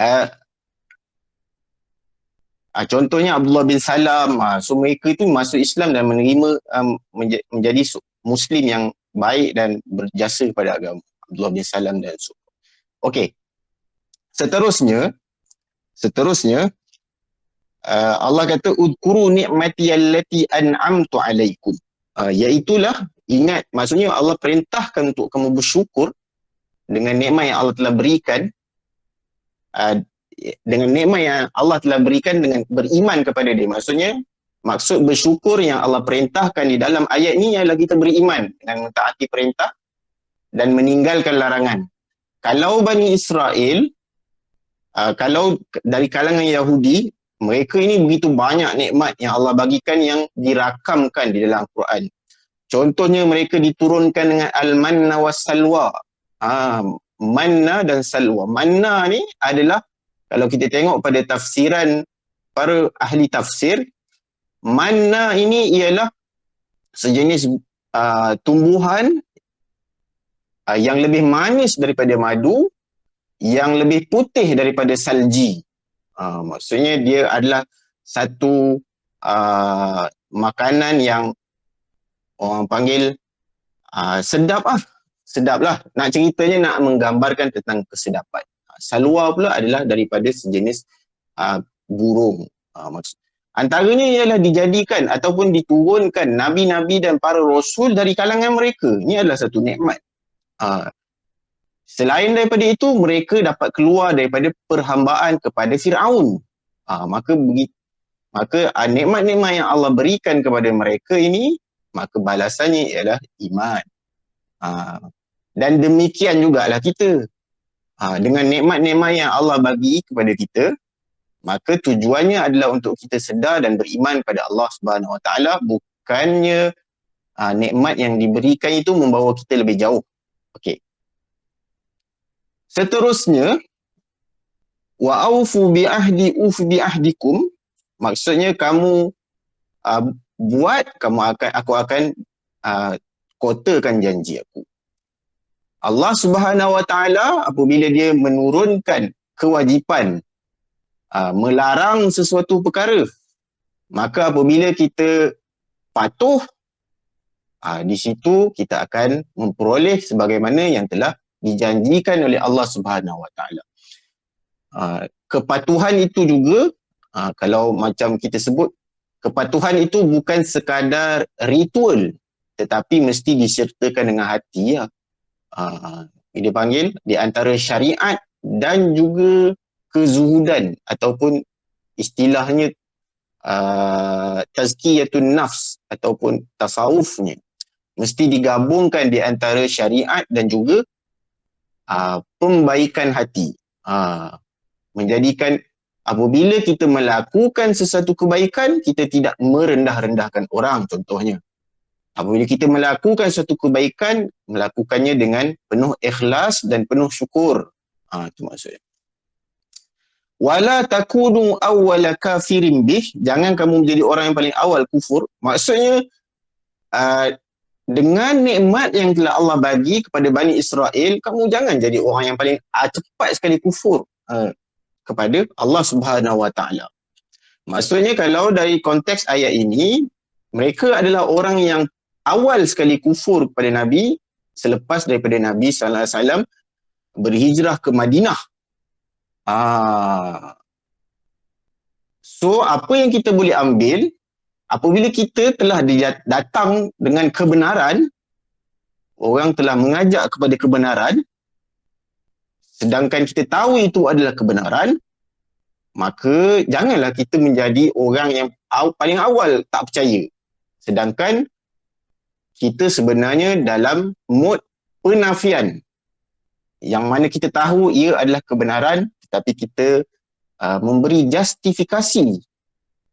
Uh, Contohnya Abdullah bin Salam, so mereka itu masuk Islam dan menerima menjadi Muslim yang baik dan berjasa kepada agama. Abdullah bin Salam dan so. Okey. Seterusnya Allah kata udkuru ni'mati allati an'amtu alaikum. Iaitulah ingat, maksudnya Allah perintahkan untuk kamu bersyukur dengan nikmat yang Allah telah berikan, dengan nikmat yang Allah telah berikan dengan beriman kepada dia. Maksud bersyukur yang Allah perintahkan di dalam ayat ni ialah kita beriman dan mentaati perintah dan meninggalkan larangan. Kalau Bani Israel, kalau dari kalangan Yahudi, mereka ini begitu banyak nikmat yang Allah bagikan yang dirakamkan di dalam Quran. Contohnya mereka diturunkan dengan al-manna was-salwa. Manna dan salwa. Manna ni adalah, kalau kita tengok pada tafsiran para ahli tafsir, manna ini ialah sejenis tumbuhan yang lebih manis daripada madu, yang lebih putih daripada salji. Maksudnya dia adalah satu makanan yang orang panggil sedap lah. Nak ceritanya nak menggambarkan tentang kesedapan. Salwa pula adalah daripada sejenis burung. Antaranya ialah dijadikan ataupun diturunkan nabi-nabi dan para rasul dari kalangan mereka. Ini adalah satu nikmat. Selain daripada itu, mereka dapat keluar daripada perhambaan kepada Firaun. Maka nikmat-nikmat yang Allah berikan kepada mereka ini, maka balasannya ialah iman. Dan demikian jugalah kita. Dengan nikmat-nikmat yang Allah bagi kepada kita, maka tujuannya adalah untuk kita sedar dan beriman pada Allah Subhanahu Wa Taala, bukannya nikmat yang diberikan itu membawa kita lebih jauh. Okey. Seterusnya, wa aufu bi ahdi bi ahdikum, maksudnya kamu aku akan kotakan janji aku. Allah Subhanahu Wa Taala apabila dia menurunkan kewajipan melarang sesuatu perkara, maka apabila kita patuh, di situ kita akan memperoleh sebagaimana yang telah dijanjikan oleh Allah Subhanahu Wa Taala. Kepatuhan itu juga, kalau macam kita sebut, kepatuhan itu bukan sekadar ritual, tetapi mesti disertakan dengan hati. Dia panggil di antara syariat dan juga kezuhudan, ataupun istilahnya tazkiyatun nafs ataupun tasawufnya, mesti digabungkan di antara syariat dan juga pembaikan hati. Menjadikan apabila kita melakukan sesuatu kebaikan, kita tidak merendah-rendahkan orang. Contohnya, apabila kita melakukan suatu kebaikan, melakukannya dengan penuh ikhlas dan penuh syukur. Itu maksudnya. Wala takunu awwala kafirin bih, jangan kamu menjadi orang yang paling awal kufur. Maksudnya, dengan nikmat yang telah Allah bagi kepada Bani Israel, kamu jangan jadi orang yang paling cepat sekali kufur kepada Allah Subhanahu Wa Taala. Maksudnya, kalau dari konteks ayat ini, mereka adalah orang yang awal sekali kufur kepada Nabi selepas daripada Nabi sallallahu alaihi wasallam berhijrah ke Madinah. So, apa yang kita boleh ambil, apabila kita telah datang dengan kebenaran, orang telah mengajak kepada kebenaran, sedangkan kita tahu itu adalah kebenaran, maka janganlah kita menjadi orang yang paling awal tak percaya. Sedangkan kita sebenarnya dalam mod penafian, yang mana kita tahu ia adalah kebenaran, tetapi kita memberi justifikasi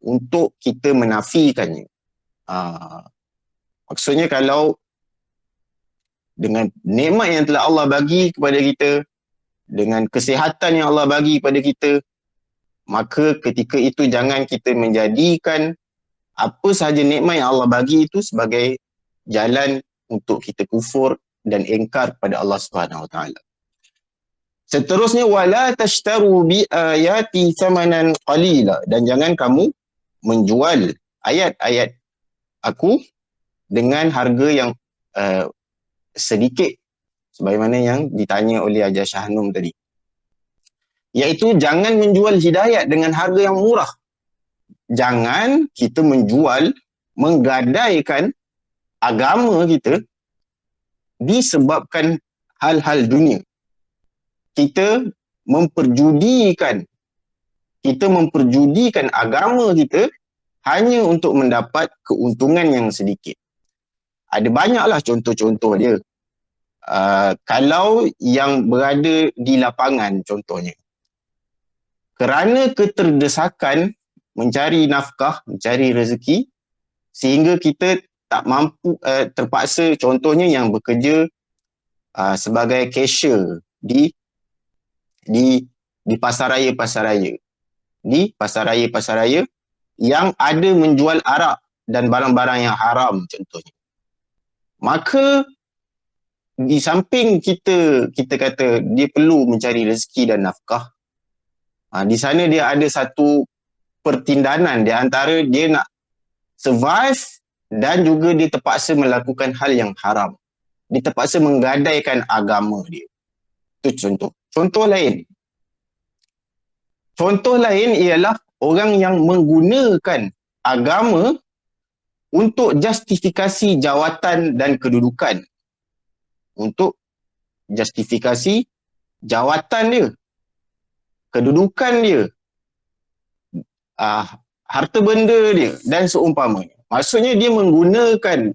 untuk kita menafikannya. Maksudnya, kalau dengan nikmat yang telah Allah bagi kepada kita, dengan kesihatan yang Allah bagi kepada kita, maka ketika itu jangan kita menjadikan apa sahaja nikmat yang Allah bagi itu sebagai jalan untuk kita kufur dan ingkar pada Allah Subhanahu Wa Taala. Seterusnya, wala tashtaru bi ayati thamanan qalila, dan jangan kamu menjual ayat-ayat aku dengan harga yang sedikit, sebagaimana yang ditanya oleh Haji Syahnum tadi. Iaitu jangan menjual hidayat dengan harga yang murah. Jangan kita menjual, menggadaikan agama kita disebabkan hal-hal dunia. Kita memperjudikan agama kita hanya untuk mendapat keuntungan yang sedikit. Ada banyaklah contoh-contoh dia. Kalau yang berada di lapangan contohnya, kerana keterdesakan mencari nafkah, mencari rezeki, sehingga kita tak mampu, terpaksa contohnya yang bekerja sebagai cashier di pasar raya yang ada menjual arak dan barang-barang yang haram contohnya. Maka di samping kita kata dia perlu mencari rezeki dan nafkah, di sana dia ada satu pertindanan di antara dia nak survive dan juga dia terpaksa melakukan hal yang haram. Dia terpaksa menggadaikan agama dia. Itu contoh. Contoh lain ialah orang yang menggunakan agama untuk justifikasi jawatan dan kedudukan. Untuk justifikasi jawatan dia, kedudukan dia, harta benda dia dan seumpamanya. Maksudnya dia menggunakan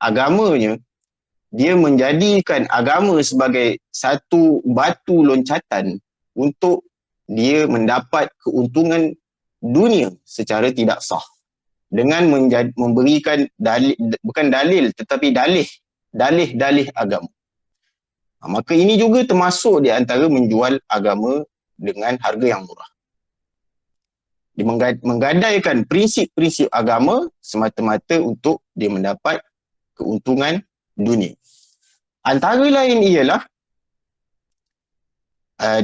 agamanya, dia menjadikan agama sebagai satu batu loncatan untuk dia mendapat keuntungan dunia secara tidak sah, dengan memberikan dalil, bukan dalil tetapi dalih agama. Maka ini juga termasuk di antara menjual agama dengan harga yang murah. Dia menggadaikan prinsip-prinsip agama semata-mata untuk dia mendapat keuntungan dunia. Antara lain ialah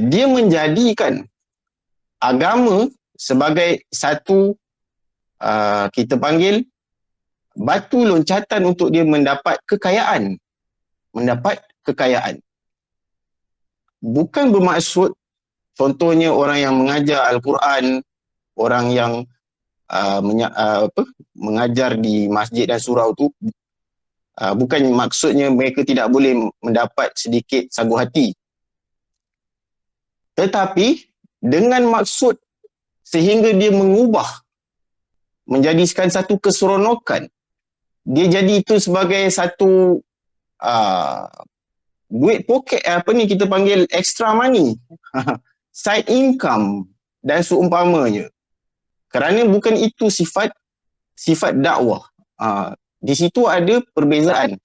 dia menjadikan agama sebagai satu kita panggil batu loncatan untuk dia mendapat kekayaan. Bukan bermaksud contohnya orang yang mengajar Al-Quran, orang yang mengajar di masjid dan surau tu, bukan maksudnya mereka tidak boleh mendapat sedikit sagu hati. Tetapi dengan maksud sehingga dia mengubah, menjadikan satu keseronokan. Dia jadi itu sebagai satu duit poket, kita panggil extra money, side income dan seumpamanya. Kerana bukan itu sifat dakwah. Di situ ada perbezaan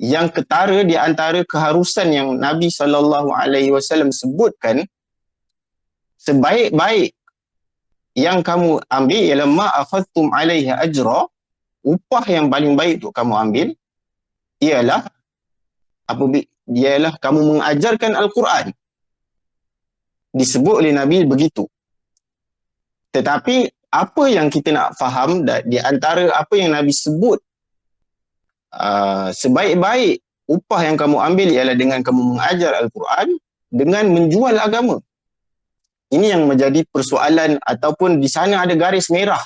yang ketara di antara keharusan yang Nabi SAW sebutkan, sebaik-baik yang kamu ambil ialah ma akhadtum alaihi ajra, upah yang paling baik untuk kamu ambil ialah kamu mengajarkan Al-Quran. Disebut oleh Nabi begitu. Tetapi apa yang kita nak faham di antara apa yang Nabi sebut, sebaik-baik upah yang kamu ambil ialah dengan kamu mengajar Al-Quran, dengan menjual agama. Ini yang menjadi persoalan, ataupun di sana ada garis merah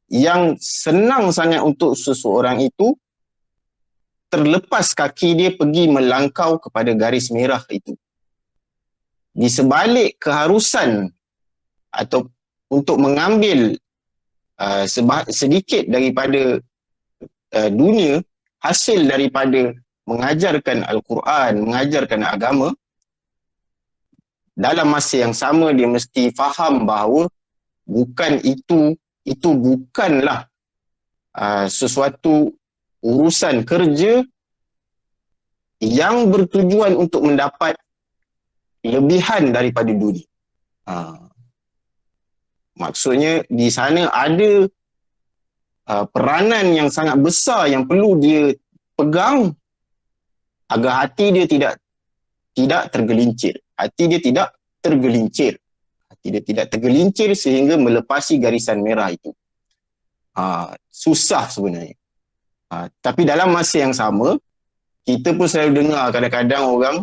yang senang sangat untuk seseorang itu terlepas kaki dia pergi melangkau kepada garis merah itu. Di sebalik keharusan atau untuk mengambil sedikit daripada dunia, hasil daripada mengajarkan Al-Quran, mengajarkan agama, dalam masa yang sama dia mesti faham bahawa bukan itu bukanlah sesuatu urusan kerja yang bertujuan untuk mendapat lebihan daripada dunia. Maksudnya di sana ada peranan yang sangat besar yang perlu dia pegang agar hati dia tidak tidak tergelincir. Hati dia tidak tergelincir. Hati dia tidak tergelincir sehingga melepasi garisan merah itu. Susah sebenarnya. Tapi dalam masa yang sama, kita pun selalu dengar kadang-kadang orang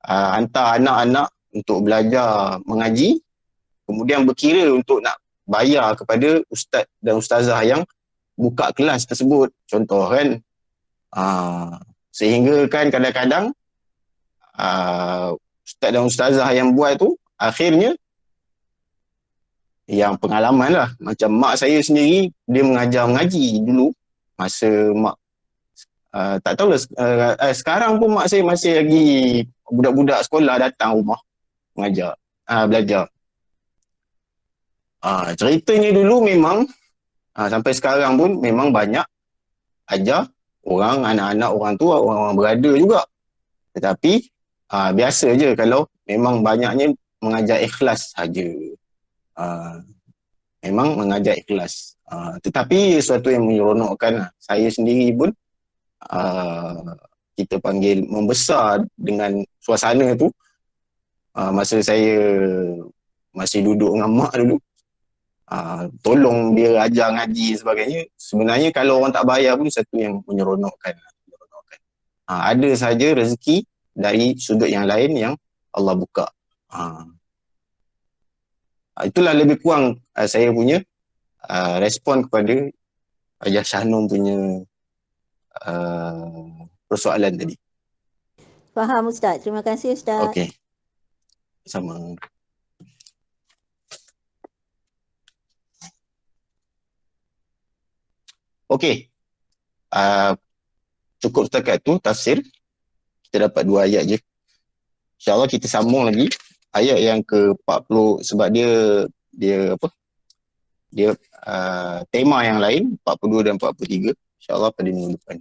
hantar anak-anak untuk belajar mengaji, kemudian berkira untuk nak bayar kepada ustaz dan ustazah yang buka kelas tersebut. Contoh kan, sehingga kan kadang-kadang ustaz dan ustazah yang buat tu akhirnya yang pengalaman lah. Macam mak saya sendiri, dia mengajar mengaji dulu masa mak tak tahulah sekarang pun mak saya masih lagi budak-budak sekolah datang rumah mengajar, belajar. Ceritanya dulu memang sampai sekarang pun memang banyak ajar orang, anak-anak orang tu, orang-orang berada juga. Tetapi biasa je kalau memang banyaknya mengajar ikhlas saja. Memang mengajar ikhlas. Tetapi sesuatu yang menyeronokkan, saya sendiri pun kita panggil membesar dengan suasana tu. Masa saya masih duduk dengan mak dulu, tolong dia ajar ngaji sebagainya. Sebenarnya kalau orang tak bayar pun satu yang menyeronokkan. Ada saja rezeki dari sudut yang lain yang Allah buka. Itulah lebih kurang saya punya respon kepada Ajah Syahnum punya persoalan tadi. Faham Ustaz. Terima kasih Ustaz. Okey. Sama. Okey. Cukup setakat tu tafsir. Kita dapat 2 ayat je. InsyaAllah kita sambung lagi ayat yang ke-40 sebab dia apa? Dia tema yang lain 42 dan 43 insya-Allah pada minggu depan.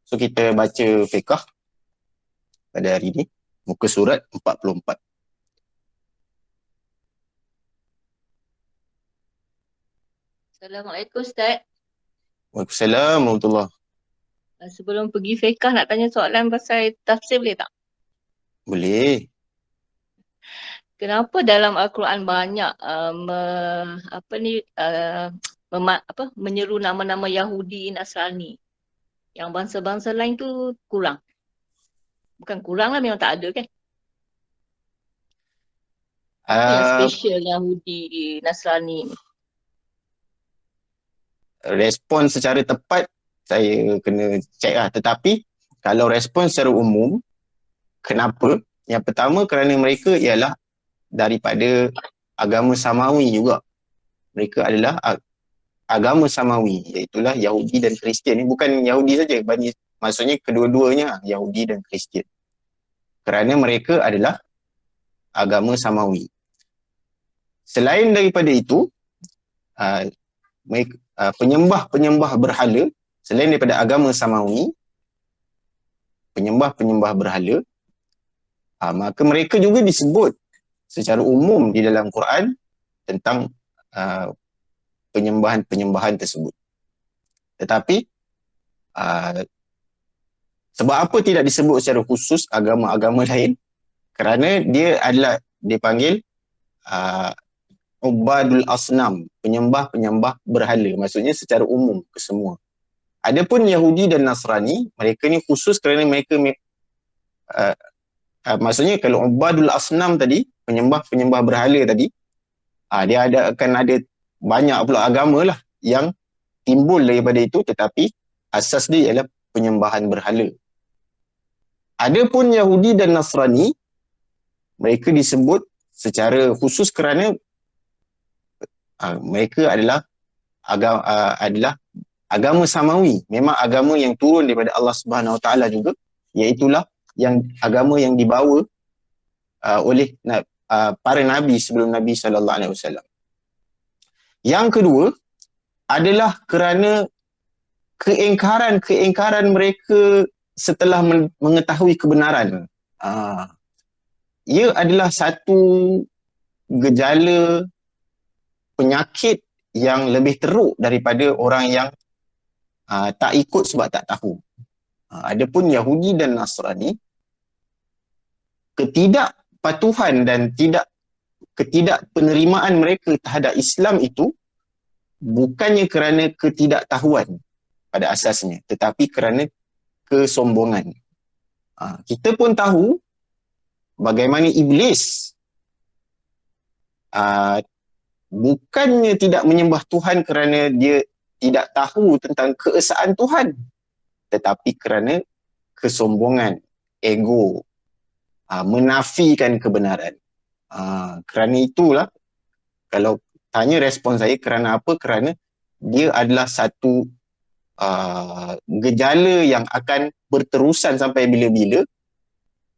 So kita baca fiqh pada hari ini muka surat 44. Assalamualaikum Ustaz. Waalaikumsalam warahmatullahi. Sebelum pergi fiqh nak tanya soalan pasal tafsir boleh tak? Boleh. Kenapa dalam Al-Quran banyak menyeru nama-nama Yahudi, Nasrani? Yang bangsa-bangsa lain tu kurang. Bukan kurang lah, memang tak ada kan? Apa yang special Yahudi, Nasrani ni? Respon secara tepat saya kena check lah. Tetapi kalau respon secara umum, kenapa? Yang pertama kerana mereka ialah daripada agama Samawi juga. Mereka adalah agama Samawi, iaitulah Yahudi dan Kristian. Ini bukan Yahudi saja, maksudnya kedua-duanya Yahudi dan Kristian. Kerana mereka adalah agama Samawi. Selain daripada itu, penyembah-penyembah berhala, selain daripada agama Samawi, penyembah-penyembah berhala, maka mereka juga disebut secara umum di dalam Quran tentang penyembahan-penyembahan tersebut. Tetapi sebab apa tidak disebut secara khusus agama-agama lain? Kerana dia adalah dipanggil ubadul asnam, penyembah-penyembah berhala, maksudnya secara umum ke semua. Adapun Yahudi dan Nasrani, mereka ni khusus kerana mereka maksudnya kalau ubadul asnam tadi, penyembah-penyembah berhala tadi, dia akan ada banyak pula agama lah yang timbul daripada itu, tetapi asas dia ialah penyembahan berhala. Adapun Yahudi dan Nasrani, mereka disebut secara khusus kerana mereka adalah agama Samawi, memang agama yang turun daripada Allah Subhanahu Wa Taala juga, iaitulah yang agama yang dibawa oleh para nabi sebelum Nabi sallallahu alaihi wasallam. Yang kedua adalah kerana keingkaran mereka setelah mengetahui kebenaran. Ia adalah satu gejala penyakit yang lebih teruk daripada orang yang tak ikut sebab tak tahu. Adapun Yahudi dan Nasrani, ketidakpatuhan dan ketidakpenerimaan mereka terhadap Islam itu bukannya kerana ketidaktahuan pada asasnya, tetapi kerana kesombongan. Kita pun tahu bagaimana iblis bukannya tidak menyembah Tuhan kerana dia tidak tahu tentang keesaan Tuhan, tetapi kerana kesombongan, ego, menafikan kebenaran. Kerana itulah, kalau tanya respon saya kerana apa, kerana dia adalah satu gejala yang akan berterusan sampai bila-bila,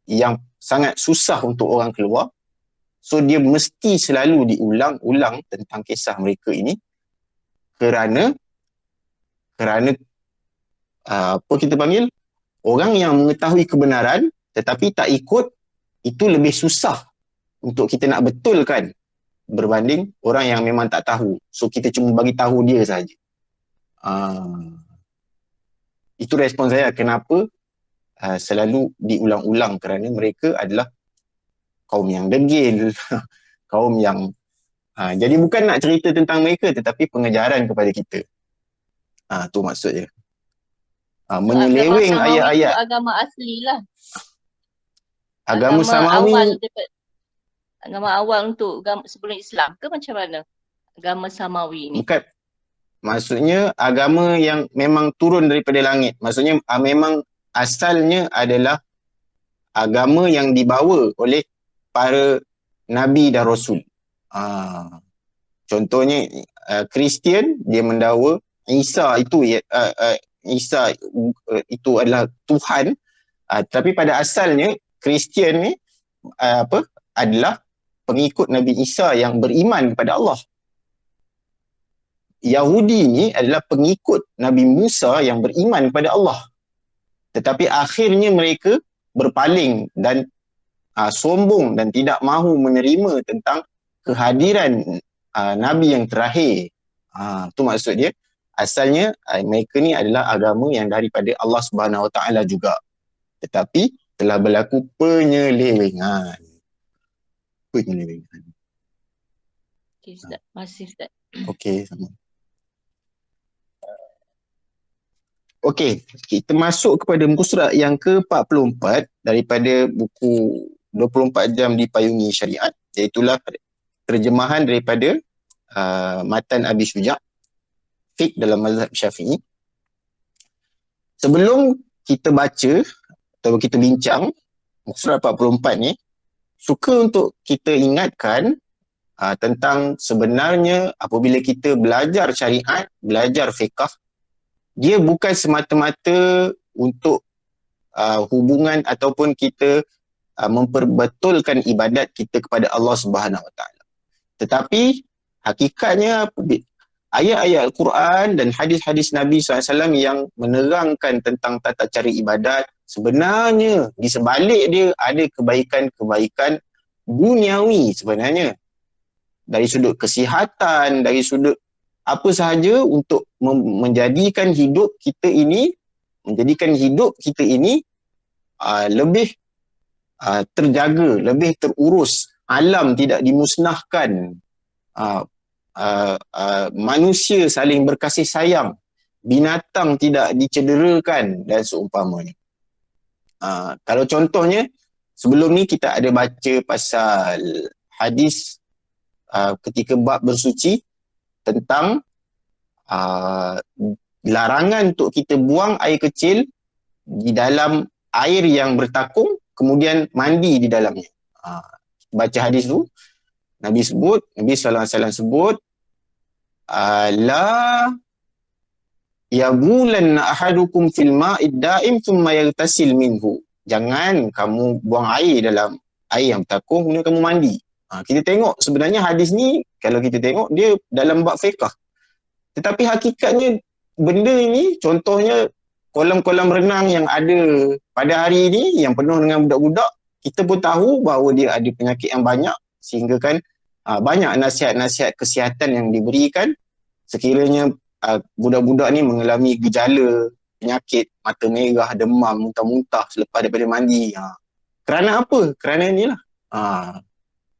yang sangat susah untuk orang keluar. So dia mesti selalu diulang-ulang tentang kisah mereka ini kerana apa kita panggil, orang yang mengetahui kebenaran tetapi tak ikut, itu lebih susah untuk kita nak betulkan berbanding orang yang memang tak tahu. So kita cuma bagi tahu dia saja. Itu respon saya kenapa selalu diulang-ulang, kerana mereka adalah kaum yang degil, kaum yang jadi bukan nak cerita tentang mereka tetapi pengejaran kepada kita. Tu maksudnya. Menyeleweng ayat-ayat. Agama asli lah. Agama Samawi. Agama awal untuk sebelum Islam ke macam mana? Agama Samawi ni. Bukan. Maksudnya agama yang memang turun daripada langit. Maksudnya memang asalnya adalah agama yang dibawa oleh para Nabi dan Rasul. Contohnya Kristian, dia mendakwa Isa itu Isa itu adalah Tuhan. Tapi pada asalnya Kristian ni adalah pengikut Nabi Isa yang beriman kepada Allah. Yahudi ni adalah pengikut Nabi Musa yang beriman kepada Allah. Tetapi akhirnya mereka berpaling dan sombong dan tidak mahu menerima tentang kehadiran Nabi yang terakhir. Itu maksud dia. Asalnya mereka ni adalah agama yang daripada Allah Subhanahu Wa Taala juga. Tetapi telah berlaku penyelewengan. Okay, Ustaz. Masih Ustaz. Okey, sama. Okey, kita masuk kepada muka surat yang ke-44 daripada buku 24 jam dipayungi syariat, iaitulah terjemahan daripada Matan Abi Syuja' fiqh dalam mazhab Syafi'i. Sebelum kita baca atau kita bincang muka surat 44 ni, suka untuk kita ingatkan tentang sebenarnya apabila kita belajar syariat, belajar fiqh, dia bukan semata-mata untuk hubungan ataupun kita memperbetulkan ibadat kita kepada Allah Subhanahu Wa Taala. Tetapi hakikatnya ayat-ayat Al-Quran dan hadis-hadis Nabi SAW yang menerangkan tentang tata cara ibadat, sebenarnya di sebalik dia ada kebaikan-kebaikan duniawi sebenarnya. Dari sudut kesihatan, dari sudut apa sahaja untuk menjadikan hidup kita ini lebih terjaga, lebih terurus, alam tidak dimusnahkan, manusia saling berkasih sayang, binatang tidak dicederakan dan seumpamanya. Kalau contohnya, sebelum ni kita ada baca pasal hadis ketika bab bersuci tentang larangan untuk kita buang air kecil di dalam air yang bertakung kemudian mandi di dalamnya. Baca hadis tu, Nabi SAW sebut la yabulanna ahadukum fil ma'id da'im thumma yaghtasil minhu. Jangan kamu buang air dalam air yang bertakung kemudian kamu mandi. Kita tengok sebenarnya hadis ni, kalau kita tengok dia dalam bab fiqh. Tetapi hakikatnya benda ini, contohnya kolam-kolam renang yang ada pada hari ini yang penuh dengan budak-budak, kita pun tahu bahawa dia ada penyakit yang banyak, sehingga kan banyak nasihat-nasihat kesihatan yang diberikan sekiranya budak-budak ni mengalami gejala penyakit mata merah, demam, muntah-muntah selepas daripada mandi. Kerana apa? Kerana inilah.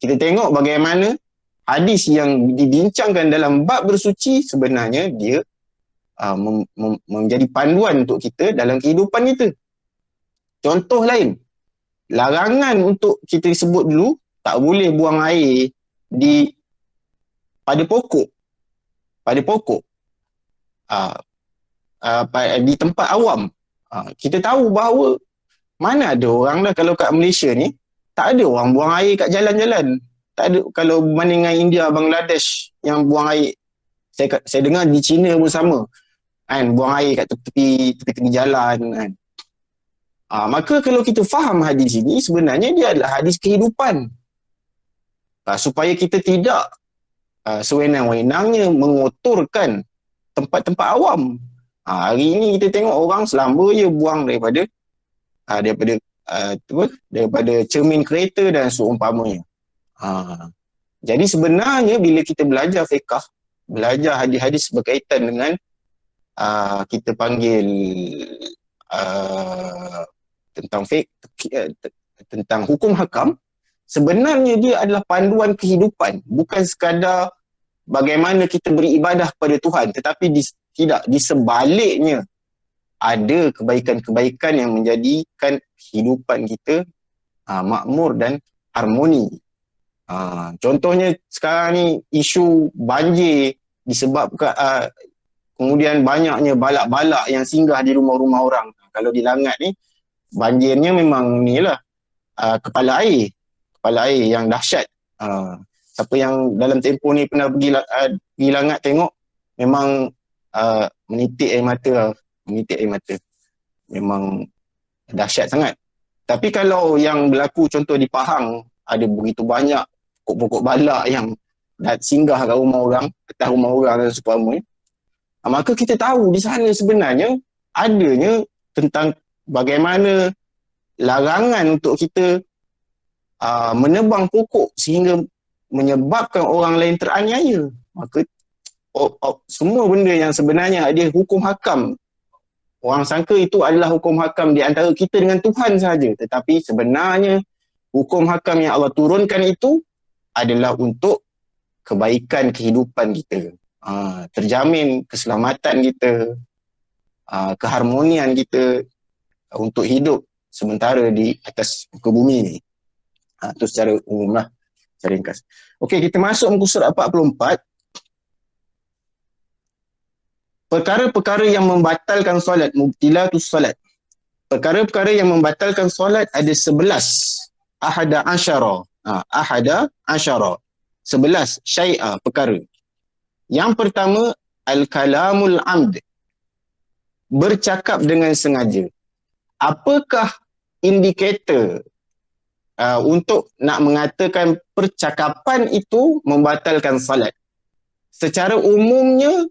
Kita tengok bagaimana hadis yang dibincangkan dalam bab bersuci sebenarnya dia menjadi panduan untuk kita dalam kehidupan kita. Contoh lain, larangan untuk kita sebut dulu, tak boleh buang air pada pokok. Pada pokok. Di tempat awam. Kita tahu bahawa mana ada orang dah kalau kat Malaysia ni, tak ada orang buang air kat jalan-jalan. Tak ada, kalau berbanding dengan India, Bangladesh yang buang air, saya dengar di China pun sama. Kan, buang air kat tepi jalan kan. Maka kalau kita faham hadis ini, sebenarnya dia adalah hadis kehidupan. Supaya kita tidak sewenang-wenangnya mengotorkan tempat-tempat awam. Hari ini kita tengok orang selamba je buang daripada cermin kereta dan seumpamanya. Jadi sebenarnya bila kita belajar fiqh, belajar hadis-hadis berkaitan dengan kita panggil tentang fiqh, tentang hukum hakam, sebenarnya dia adalah panduan kehidupan, bukan sekadar bagaimana kita beribadah kepada Tuhan, tetapi tidak, di sebaliknya ada kebaikan-kebaikan yang menjadikan kehidupan kita makmur dan harmoni. Contohnya sekarang ni isu banjir disebabkan kemudian banyaknya balak-balak yang singgah di rumah-rumah orang. Kalau di Langat ni banjirnya memang inilah kepala air yang dahsyat. Siapa yang dalam tempoh ni pernah pergi Langat tengok, memang menitik air mata. Memang dahsyat sangat. Tapi kalau yang berlaku contoh di Pahang, ada begitu banyak pokok-pokok balak yang singgah kat rumah orang, atas rumah orang dan sebagainya, maka kita tahu di sana sebenarnya adanya tentang bagaimana larangan untuk kita menebang pokok sehingga menyebabkan orang lain teraniaya. Maka semua benda yang sebenarnya ada hukum hakam, orang sangka itu adalah hukum hakam di antara kita dengan Tuhan sahaja, tetapi sebenarnya hukum hakam yang Allah turunkan itu adalah untuk kebaikan kehidupan kita. Terjamin keselamatan kita, keharmonian kita untuk hidup sementara di atas muka bumi ni. Itu secara umum lah, secara ringkas. Okey, kita masuk muka surat 44. Perkara-perkara yang membatalkan solat, mubtilatus solat. Perkara-perkara yang membatalkan solat ada 11. Ahada asyara. 11 syai'a, perkara. Yang pertama, al-kalamul amd. Bercakap dengan sengaja. Apakah indikator untuk nak mengatakan percakapan itu membatalkan salat? Secara umumnya,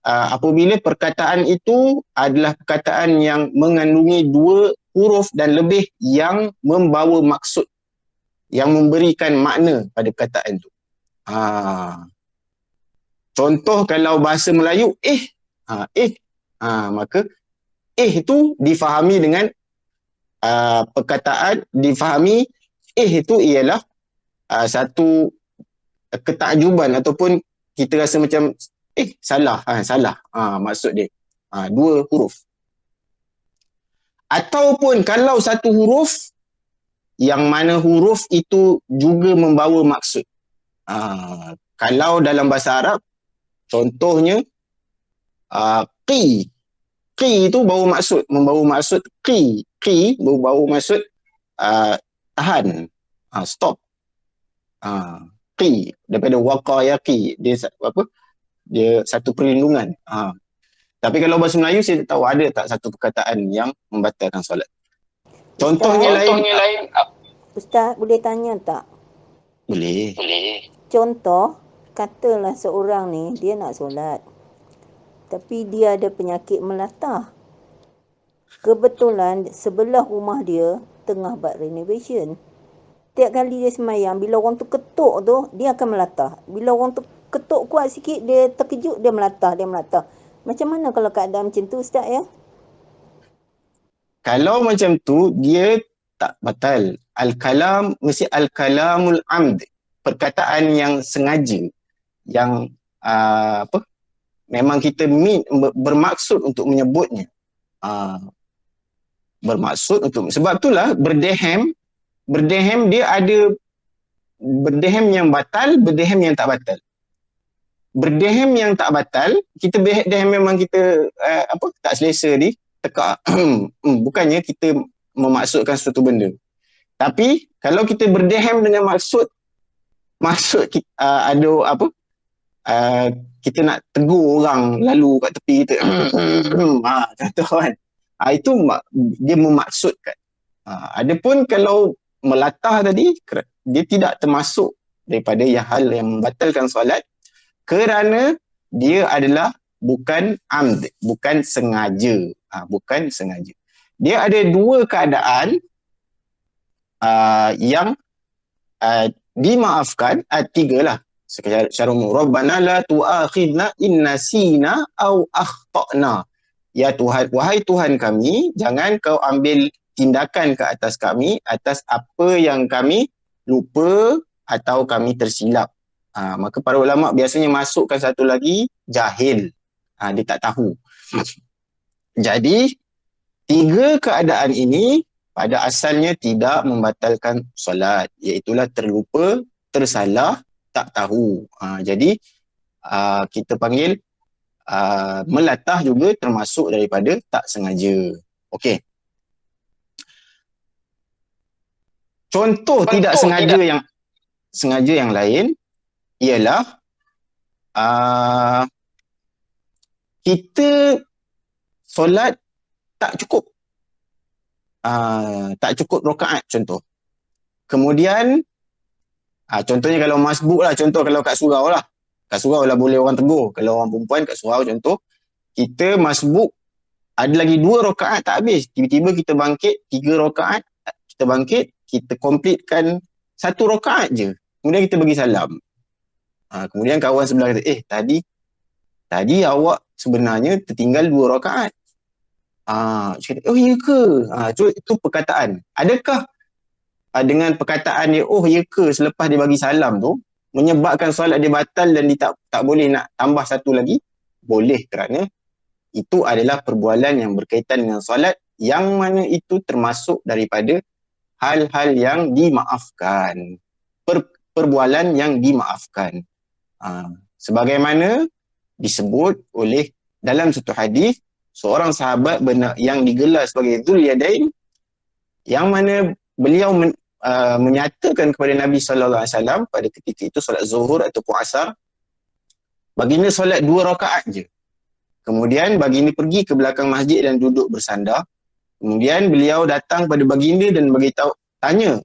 apabila perkataan itu adalah perkataan yang mengandungi 2 huruf dan lebih yang membawa maksud, yang memberikan makna pada perkataan itu. Contoh kalau bahasa Melayu, maka itu difahami dengan perkataan, difahami itu ialah satu ketakjuban ataupun kita rasa macam salah, maksud dia 2 huruf. Ataupun kalau satu huruf yang mana huruf itu juga membawa maksud. Kalau dalam bahasa Arab, contohnya qi itu membawa maksud qi membawa maksud tahan, stop. Qi daripada waqayaqi, dia satu perlindungan. Tapi kalau bahasa Melayu saya tak tahu ada tak satu perkataan yang membatalkan solat. Contohnya lain. Ustaz, boleh tanya tak? Boleh. Contoh, katalah seorang ni dia nak solat, tapi dia ada penyakit melatah. Kebetulan sebelah rumah dia tengah buat renovation. Tiap kali dia semayang, bila orang tu ketuk tu, dia akan melatah. Bila orang tu ketuk kuat sikit, dia terkejut, dia melatah. Macam mana kalau keadaan macam tu, Ustaz ya? Kalau macam tu, dia tak batal. Al-kalam mesti al-kalamul amd, perkataan yang sengaja, yang memang kita bermaksud untuk menyebutnya. Bermaksud untuk, sebab itulah berdehem dia ada berdehem yang batal, berdehem yang tak batal. Berdehem yang tak batal, kita berdehem memang kita tak selesa di tekak. Bukannya kita memaksudkan suatu benda. Tapi kalau kita berdehem dengan maksud kita nak tegur orang lalu kat tepi kita, contoh kan, itu dia memaksudkan. Adapun kalau melatah tadi, dia tidak termasuk daripada hal yang membatalkan solat, kerana dia adalah bukan amd, bukan sengaja. Bukan sengaja. Dia ada dua keadaan yang dimaafkan, tiga lah secara umum. Rabbana la tu'akhidna in nasina aw akhtana. Ya Tuhan, wahai Tuhan kami, jangan kau ambil tindakan ke atas kami atas apa yang kami lupa atau kami tersilap. Maka para ulama biasanya masukkan satu lagi, jahil. Dia tak tahu. Jadi, tiga keadaan ini pada asalnya tidak membatalkan solat. Iaitulah terlupa, tersalah, tak tahu. Jadi, kita panggil melatah juga termasuk daripada tak sengaja. Okey. Contoh tidak sengaja yang lain ialah kita solat tak cukup rakaat contoh. Kemudian contohnya kalau masbuk lah, contoh kalau kat surau lah. Kat surau lah boleh orang tegur. Kalau orang perempuan kat surau contoh, kita masbuk ada lagi 2 rakaat tak habis. Tiba-tiba kita bangkit 3 rakaat, kita bangkit, kita completekan 1 rakaat je. Kemudian kita bagi salam. Kemudian kawan sebelah kata, tadi awak sebenarnya tertinggal 2 rakaat. Cakap, oh ya ke? Itu perkataan. Adakah dengan perkataan dia, oh ya ke, selepas dia bagi salam tu, menyebabkan solat dia batal dan dia tak boleh nak tambah satu lagi? Boleh, kerana itu adalah perbualan yang berkaitan dengan solat, yang mana itu termasuk daripada hal-hal yang dimaafkan. Perbualan yang dimaafkan. Sebagaimana disebut oleh dalam satu hadis, seorang sahabat yang digelar sebagai Dzul Yadain, yang mana beliau menyatakan kepada Nabi SAW pada ketika itu solat zuhur ataupun asar, baginda solat 2 rakaat je. Kemudian baginda pergi ke belakang masjid dan duduk bersandar. Kemudian beliau datang pada baginda dan tanya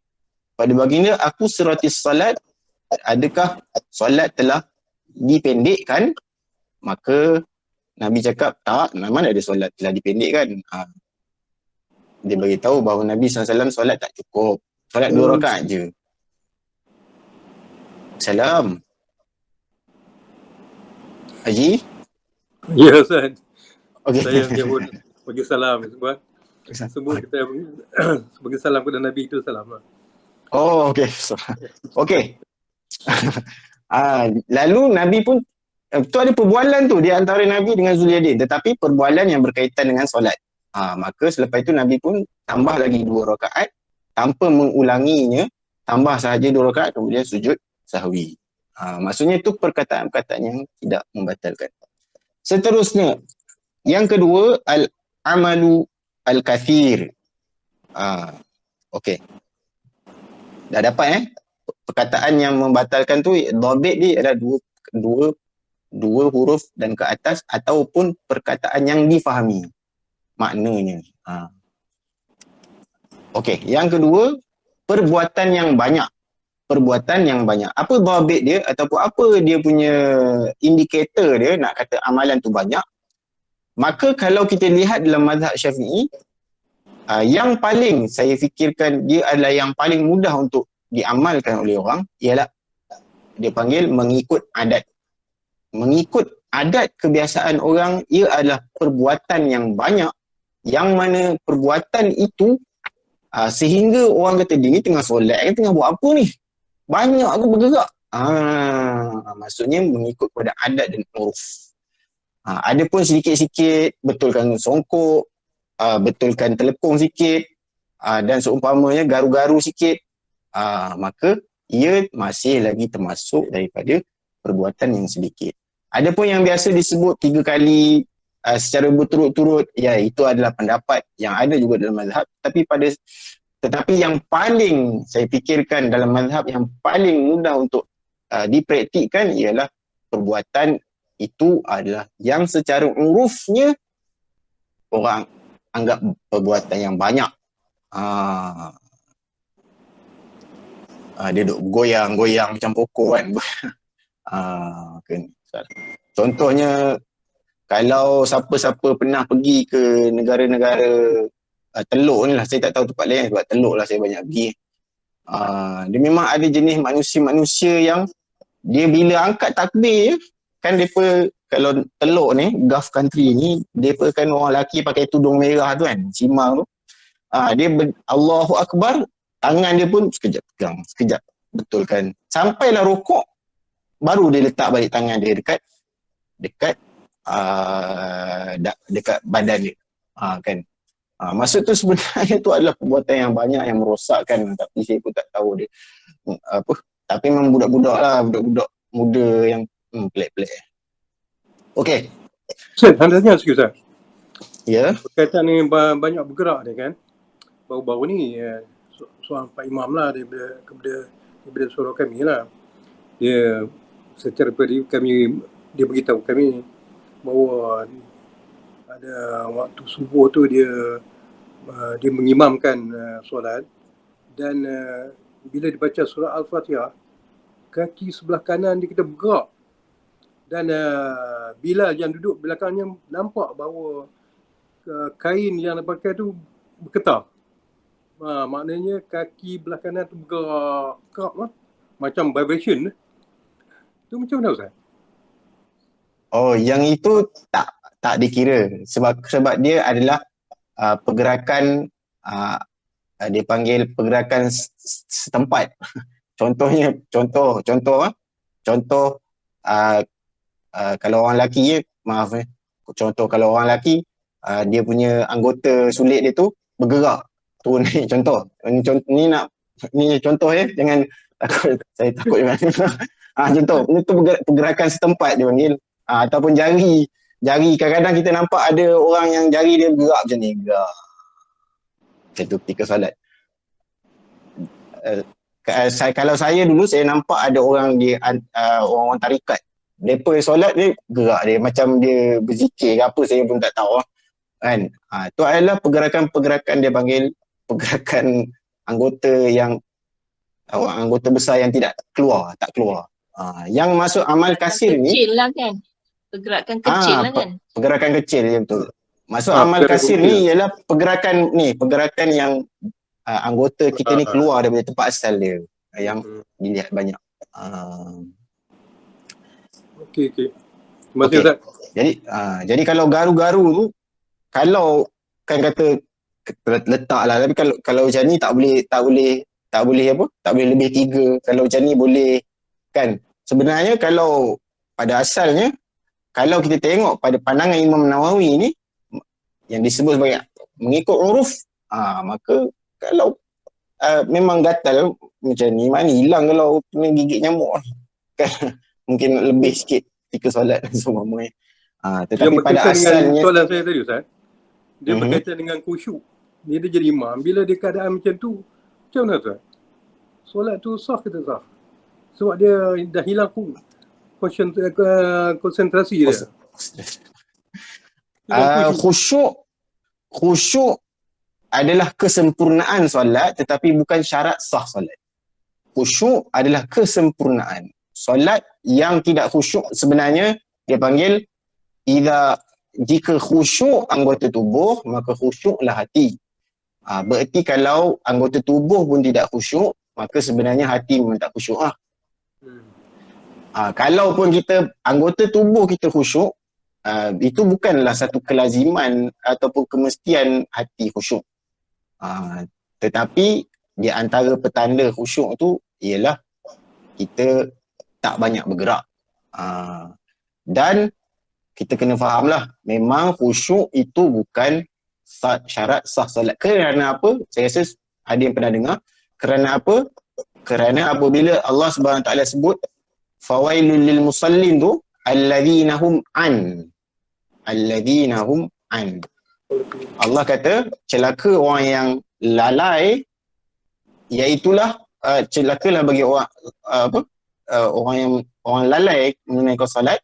pada baginda, aku siratis salat, adakah solat telah dipendekkan? Maka Nabi cakap, tak, mana ada solat telah dipendekkan. Dia beritahu bahawa Nabi SAW solat tak cukup. Solat 2 rakaat je. Salam. Haji? Ya, Ustaz. Okay. Saya jawab bagi salam sebab semua kita bagi salam kepada Nabi itu salam lah. Oh, okey. Okey. Lalu Nabi pun tu ada perbualan tu di antara Nabi dengan Zulyadin, tetapi perbualan yang berkaitan dengan solat. Maka selepas itu Nabi pun tambah lagi 2 rakaat tanpa mengulanginya, tambah sahaja 2 rakaat kemudian sujud sahwi. Maksudnya itu perkataan-perkataan yang tidak membatalkan. Seterusnya, yang kedua, al-amalu al-kathir. Okey. Dah dapat perkataan yang membatalkan tu, dhabit dia adalah dua huruf dan ke atas ataupun perkataan yang difahami maknanya. Okey, yang kedua, perbuatan yang banyak. Perbuatan yang banyak. Apa dhabit dia ataupun apa dia punya indikator dia nak kata amalan tu banyak? Maka kalau kita lihat dalam mazhab Syafi'i, yang paling saya fikirkan dia adalah yang paling mudah untuk diamalkan oleh orang ialah dia panggil mengikut adat. Mengikut adat kebiasaan orang, ia adalah perbuatan yang banyak, yang mana perbuatan itu Sehingga orang kata, dia ni tengah solat ke tengah buat apa ni? Banyak aku bergerak. Maksudnya mengikut pada adat dan uruf. Ada pun sedikit-sikit betulkan songkok, betulkan telepong sikit, dan seumpamanya garu-garu sikit, maka ia masih lagi termasuk daripada perbuatan yang sedikit. Ada pun yang biasa disebut 3 kali secara berturut-turut, ya itu adalah pendapat yang ada juga dalam mazhab, tetapi yang paling saya fikirkan dalam mazhab yang paling mudah untuk dipraktikkan ialah perbuatan itu adalah yang secara urufnya orang anggap perbuatan yang banyak. Dia duk goyang-goyang macam pokok kan. Contohnya, kalau siapa-siapa pernah pergi ke negara-negara Teluk ni lah, saya tak tahu tempat lain sebab Teluk lah saya banyak pergi. Dia memang ada jenis manusia-manusia yang dia bila angkat takbir, kan mereka kalau Teluk ni, Gulf country ni, mereka kan orang lelaki pakai tudung merah tu kan, cimar tu. Dia Allahu Akbar, tangan dia pun sekejap pegang, sekejap betulkan. Sampailah rukuk, baru dia letak balik tangan dia dekat badan dia. Kan. Maksud tu sebenarnya tu adalah perbuatan yang banyak yang merosakkan, tapi saya pun tak tahu dia apa. Tapi memang budak-budak lah, budak-budak muda yang pelik-pelik. Okey. Ustaz, handanya sikit Ustaz. Ya. Berkaitan dengan banyak bergerak ni kan. Baru-baru ni seorang Pak Imam lah daripada surau kami lah. Dia secara peribadi dia beritahu kami bahawa ada waktu subuh tu dia mengimamkan solat, dan bila dibaca surah Al-Fatihah, kaki sebelah kanan dia kita bergerak, dan Bilal yang duduk belakangnya nampak bahawa kain yang dia pakai tu bergetar. Maknanya kaki belah kanan tu bergerak lah, macam vibration. Tu macam mana Ustaz? Oh, yang itu tak dikira sebab dia adalah pergerakan dia panggil pergerakan setempat. Contoh kalau orang lelaki contoh kalau orang lelaki dia punya anggota sulit dia tu bergerak tu ni contoh. Ni contoh jangan takut, saya takut dengan contoh itu pergerakan setempat dia panggil. Ataupun jari kadang-kadang kita nampak ada orang yang jari dia bergerak macam ni, gerak. Itu ketika solat. Kalau saya dulu saya nampak ada orang orang tarikat. Depa solat dia gerak dia macam dia berzikir ke apa, saya pun tak tahu kan. Itu adalah pergerakan dia panggil pergerakan anggota besar yang tak keluar. Yang masuk amal kasir ni kecil lah kan. Pergerakan kecil lah kan. Pergerakan kecil, ya betul. Masuk amal kasir ni ialah pergerakan yang anggota kita ni keluar daripada tempat asal dia, yang dilihat banyak. Okey. Terima kasih Ustaz. Jadi kalau garu-garu tu, kalau kan kata letak lah, tapi kalau macam ni tak boleh lebih 3. Kalau macam ni boleh kan. Sebenarnya kalau pada asalnya, kalau kita tengok pada pandangan Imam Nawawi ni yang disebut sebagai mengikut uruf, maka kalau memang gatal macam ni, mana hilang kalau kena gigit nyamuk kan. Mungkin lebih sikit ketika solat semua. Tetapi pada asalnya soalan saya tadi Ustaz, dia berkaitan dengan khusyuk. Dia jadi imam, bila dia keadaan macam tu, macam mana Ustaz? Solat tu sah ke tak sah? Sebab dia dah hilang konsentrasi dia. Khusyuk adalah kesempurnaan solat, tetapi bukan syarat sah solat. Khusyuk adalah kesempurnaan. Solat yang tidak khusyuk sebenarnya dia panggil jika khusyuk anggota tubuh, maka khusyuklah hati. Berarti kalau anggota tubuh pun tidak khusyuk, maka sebenarnya hati memang tak khusyuk lah. Kalau pun anggota tubuh kita khusyuk, itu bukanlah satu kelaziman ataupun kemestian hati khusyuk. Tetapi di antara petanda khusyuk tu ialah kita tak banyak bergerak. Dan kita kena fahamlah, memang khusyuk itu bukan syarat sah solat. Kerana apa? Saya rasa ada yang pernah dengar. Kerana apa? Kerana apabila Allah SWT sebut fawailul lil musallin tu alladhina hum an. Allah kata celaka orang yang lalai, iaitulah celakalah bagi orang orang lalai menunaikan solat,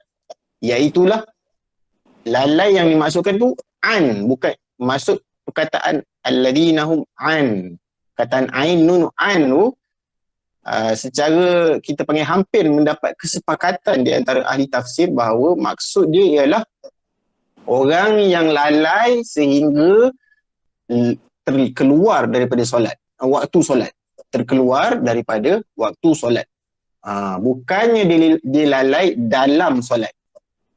iaitulah lalai yang dimaksudkan tu an, bukan maksud perkataan alladhina hum an. Kataan ain nun an tu secara kita panggil hampir mendapat kesepakatan di antara ahli tafsir bahawa maksud dia ialah orang yang lalai sehingga terkeluar daripada solat, waktu solat, terkeluar daripada waktu solat. Bukannya dia lalai dalam solat.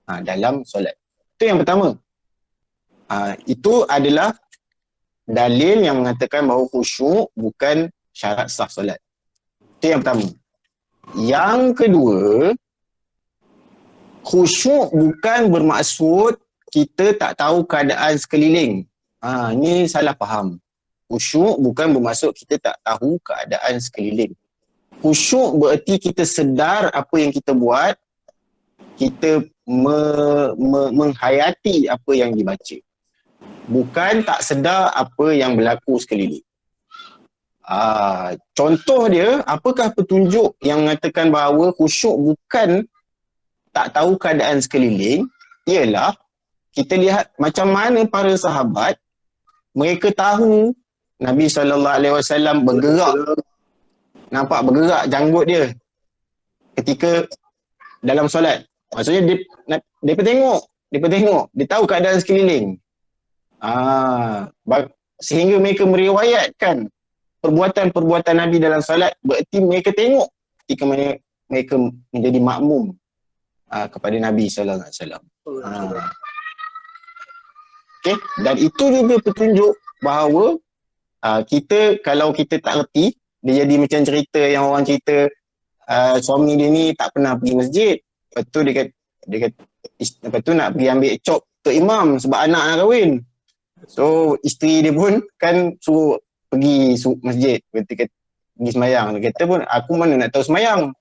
Dalam solat. Itu yang pertama. Itu adalah dalil yang mengatakan bahawa khusyuk bukan syarat sah solat. Itu yang pertama. Yang kedua, khusyuk bukan bermaksud kita tak tahu keadaan sekeliling. Ini salah faham. Khusyuk bukan bermaksud kita tak tahu keadaan sekeliling. Khusyuk bererti kita sedar apa yang kita buat, kita menghayati apa yang dibaca. Bukan tak sedar apa yang berlaku sekeliling. Contoh dia, apakah petunjuk yang mengatakan bahawa khusyuk bukan tak tahu keadaan sekeliling? Ialah kita lihat macam mana para sahabat mereka tahu Nabi SAW bergerak, nampak bergerak janggut dia ketika dalam solat. Maksudnya dia tengok, dia tahu keadaan sekeliling. Sehingga mereka meriwayatkan perbuatan-perbuatan Nabi dalam solat, berarti mereka tengok ketika mereka menjadi makmum kepada Nabi SAW. Okay? Dan itu juga petunjuk bahawa kita, kalau kita tak reti, dia jadi macam cerita yang orang cerita suami dia ni tak pernah pergi masjid. Lepas tu dia kata lepas tu nak pergi ambil cop Tok Imam sebab anak nak kahwin. So isteri dia pun kan suruh pergi masjid, kata pergi semayang. Dia kata pun aku mana nak tahu semayang.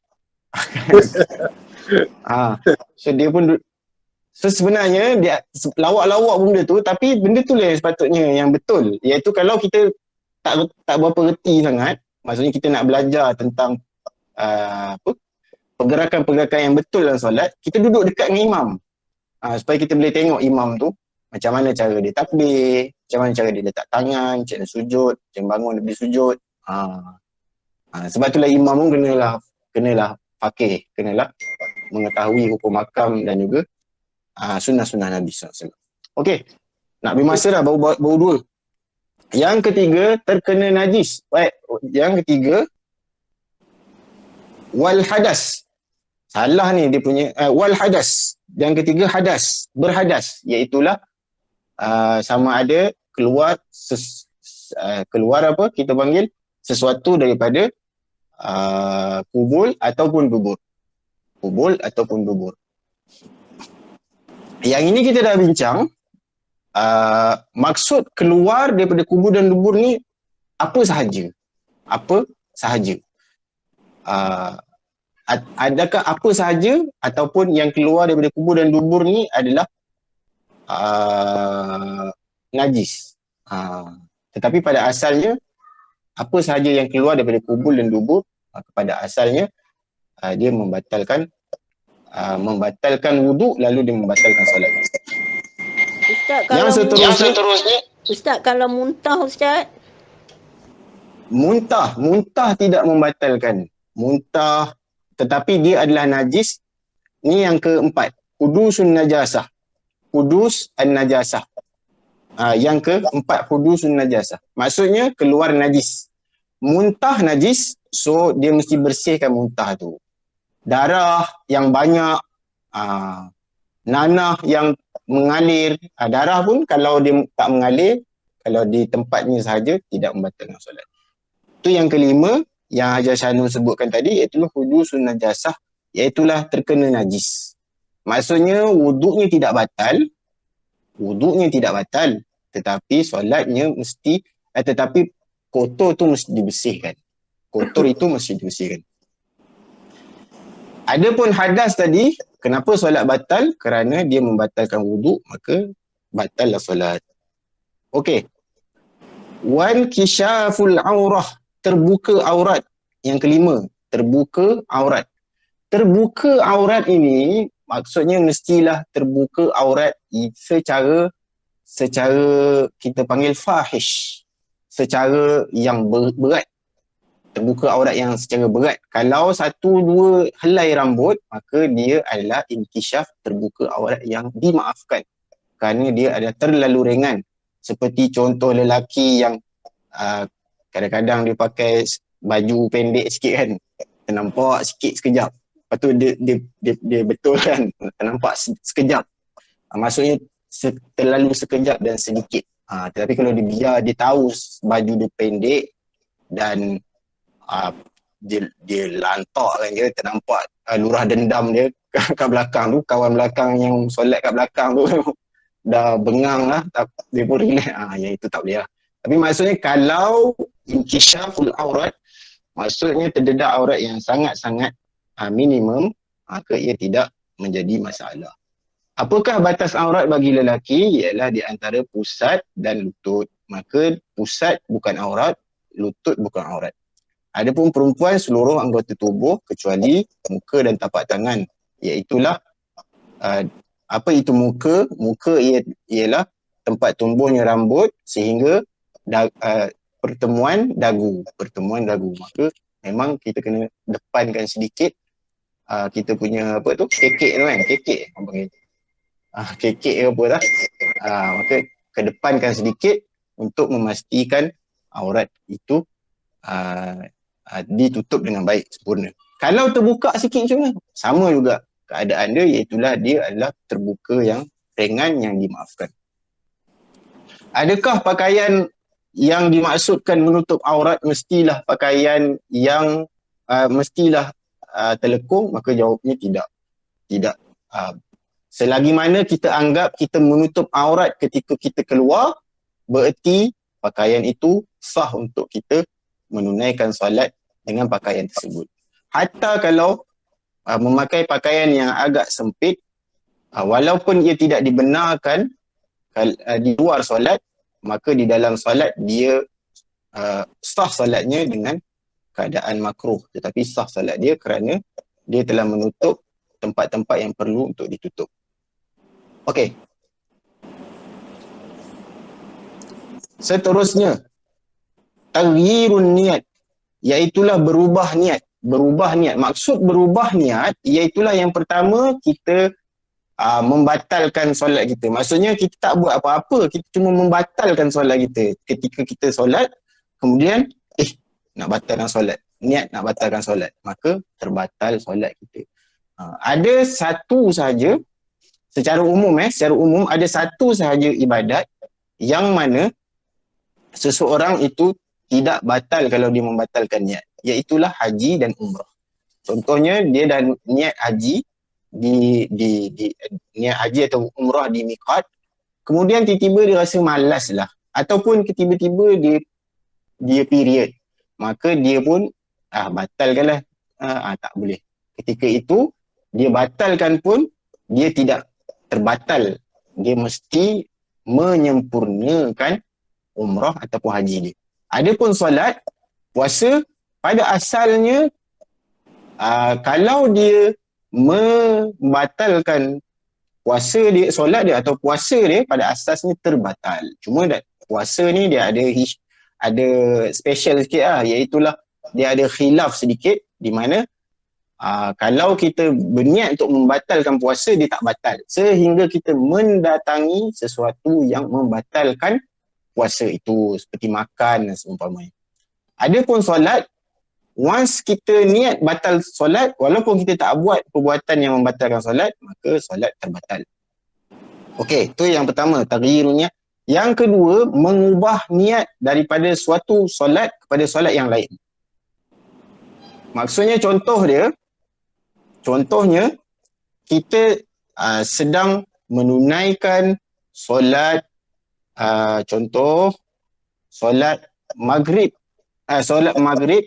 So dia pun sebenarnya dia lawak-lawak benda tu, tapi benda tu lah yang sepatutnya yang betul, iaitu kalau kita tak berapa reti sangat, maksudnya kita nak belajar tentang pergerakan-pergerakan yang betul dalam solat, kita duduk dekat dengan imam supaya kita boleh tengok imam tu macam mana cara dia takbir, macam mana cara dia letak tangan, macam mana sujud, macam bangun daripada sujud. Sebab itulah imam pun kenalah faqih, kenalah mengetahui hukum makam dan juga sunnah-sunnah Nabi SAW. Okey, nak habis masa dah, baru dua. Yang ketiga, terkena najis. Baik, yang ketiga, wal hadas. Salah ni dia punya, wal hadas. Yang ketiga, hadas, berhadas, iaitulah sama ada keluar apa kita panggil sesuatu daripada kubul ataupun dubur. Kubul ataupun dubur. Yang ini kita dah bincang, maksud keluar daripada kubur dan dubur ni apa sahaja. Apa sahaja. Adakah apa sahaja ataupun yang keluar daripada kubur dan dubur ni adalah najis. Tetapi pada asalnya apa sahaja yang keluar daripada kubur dan dubur pada asalnya dia membatalkan wuduk, lalu dia membatalkan solat. Ustaz, Yang seterusnya Ustaz, kalau muntah Ustaz? Muntah tidak membatalkan. Muntah, tetapi dia adalah najis. Ni yang keempat, hudusun najasah. Hudus an-najasah. Yang keempat, hudusun najasah. Maksudnya keluar najis. Muntah najis, so dia mesti bersihkan muntah tu. Darah yang banyak, nanah yang mengalir, darah pun kalau dia tak mengalir, kalau di tempatnya sahaja tidak membatalkan solat. Itu yang kelima yang Hajar Syanul sebutkan tadi, iaitu hudusun najasah, iaitulah terkena najis. Maksudnya wuduknya tidak batal, tetapi solatnya mesti, tetapi kotor tu mesti dibersihkan. Kotor itu mesti dibersihkan. Adapun hadas tadi, kenapa solat batal? Kerana dia membatalkan wuduk, maka batallah solat. Okey. Wan kishaful aurah, terbuka aurat. Yang kelima, terbuka aurat. Terbuka aurat ini maksudnya mestilah terbuka aurat secara kita panggil fahish, secara yang berat. Terbuka aurat yang secara berat. Kalau 1-2 helai rambut, maka dia adalah inkishaf, terbuka aurat yang dimaafkan. Kerana dia adalah terlalu ringan. Seperti contoh lelaki yang kadang-kadang dia pakai baju pendek sikit kan, ternampak sikit sekejap. Lepas tu dia betul kan, ternampak sekejap. Maksudnya terlalu sekejap dan sedikit. Tetapi kalau dia biar dia tahu baju dia pendek dan dia lantak kan, dia ternampak lurah dendam dia kat belakang tu, kawan belakang yang solat kat belakang tu dah bengang lah, dia pun relax. Yang itu tak boleh lah. Tapi maksudnya kalau inkishaful aurat, maksudnya terdedak aurat yang sangat-sangat minimum, maka ia tidak menjadi masalah. Apakah batas aurat bagi lelaki? Ialah di antara pusat dan lutut. Maka pusat bukan aurat, lutut bukan aurat. Adapun perempuan seluruh anggota tubuh kecuali muka dan tapak tangan. Iaitulah apa itu muka? Muka ialah tempat tumbuhnya rambut sehingga pertemuan dagu. Maka memang kita kena depankan sedikit kita punya apa tu? Kekek tu kan? Kekek orang panggil. Kekek ke apa dah. Maka kedepankan sedikit untuk memastikan aurat itu ditutup dengan baik, sempurna. Kalau terbuka sikit macam mana? Sama juga keadaan dia, iaitulah dia adalah terbuka yang ringan yang dimaafkan. Adakah pakaian yang dimaksudkan menutup aurat mestilah pakaian yang mestilah telekung? Maka jawabnya tidak. Tidak. Selagi mana kita anggap kita menutup aurat ketika kita keluar, bererti pakaian itu sah untuk kita menunaikan solat dengan pakaian tersebut. Hatta kalau memakai pakaian yang agak sempit, walaupun ia tidak dibenarkan di luar solat, maka di dalam solat dia sah solatnya dengan keadaan makruh. Tetapi sah solat dia kerana dia telah menutup tempat-tempat yang perlu untuk ditutup. Okey. Seterusnya, taghyirun niat, iaitulah berubah niat. Berubah niat. Maksud berubah niat, iaitulah yang pertama kita membatalkan solat kita. Maksudnya kita tak buat apa-apa, kita cuma membatalkan solat kita. Ketika kita solat, kemudian nak batalkan solat. Niat nak batalkan solat. Maka terbatal solat kita. Ada satu sahaja, secara umum ada satu sahaja ibadat yang mana seseorang itu tidak batal kalau dia membatalkan niat, iaitulah haji dan umrah. Contohnya dia dah niat haji di niat haji atau umrah di miqat, kemudian tiba-tiba dia rasa malas lah, ataupun tiba-tiba dia period, maka dia pun batalkanlah. Tak boleh. Ketika itu dia batalkan pun dia tidak terbatal, dia mesti menyempurnakan umrah ataupun haji dia. Adapun solat, puasa, pada asalnya kalau dia membatalkan puasa dia, solat dia atau puasa dia, pada asasnya terbatal. Cuma puasa ni dia ada special sikit lah, iaitulah dia ada khilaf sedikit, di mana kalau kita berniat untuk membatalkan puasa, dia tak batal sehingga kita mendatangi sesuatu yang membatalkan puasa itu, seperti makan dan seumpamanya. Adapun solat, once kita niat batal solat, walaupun kita tak buat perbuatan yang membatalkan solat, maka solat terbatal. Okey, tu yang pertama, taghyirun niat. Yang kedua, mengubah niat daripada suatu solat kepada solat yang lain. Maksudnya contohnya kita sedang menunaikan solat, contoh solat maghrib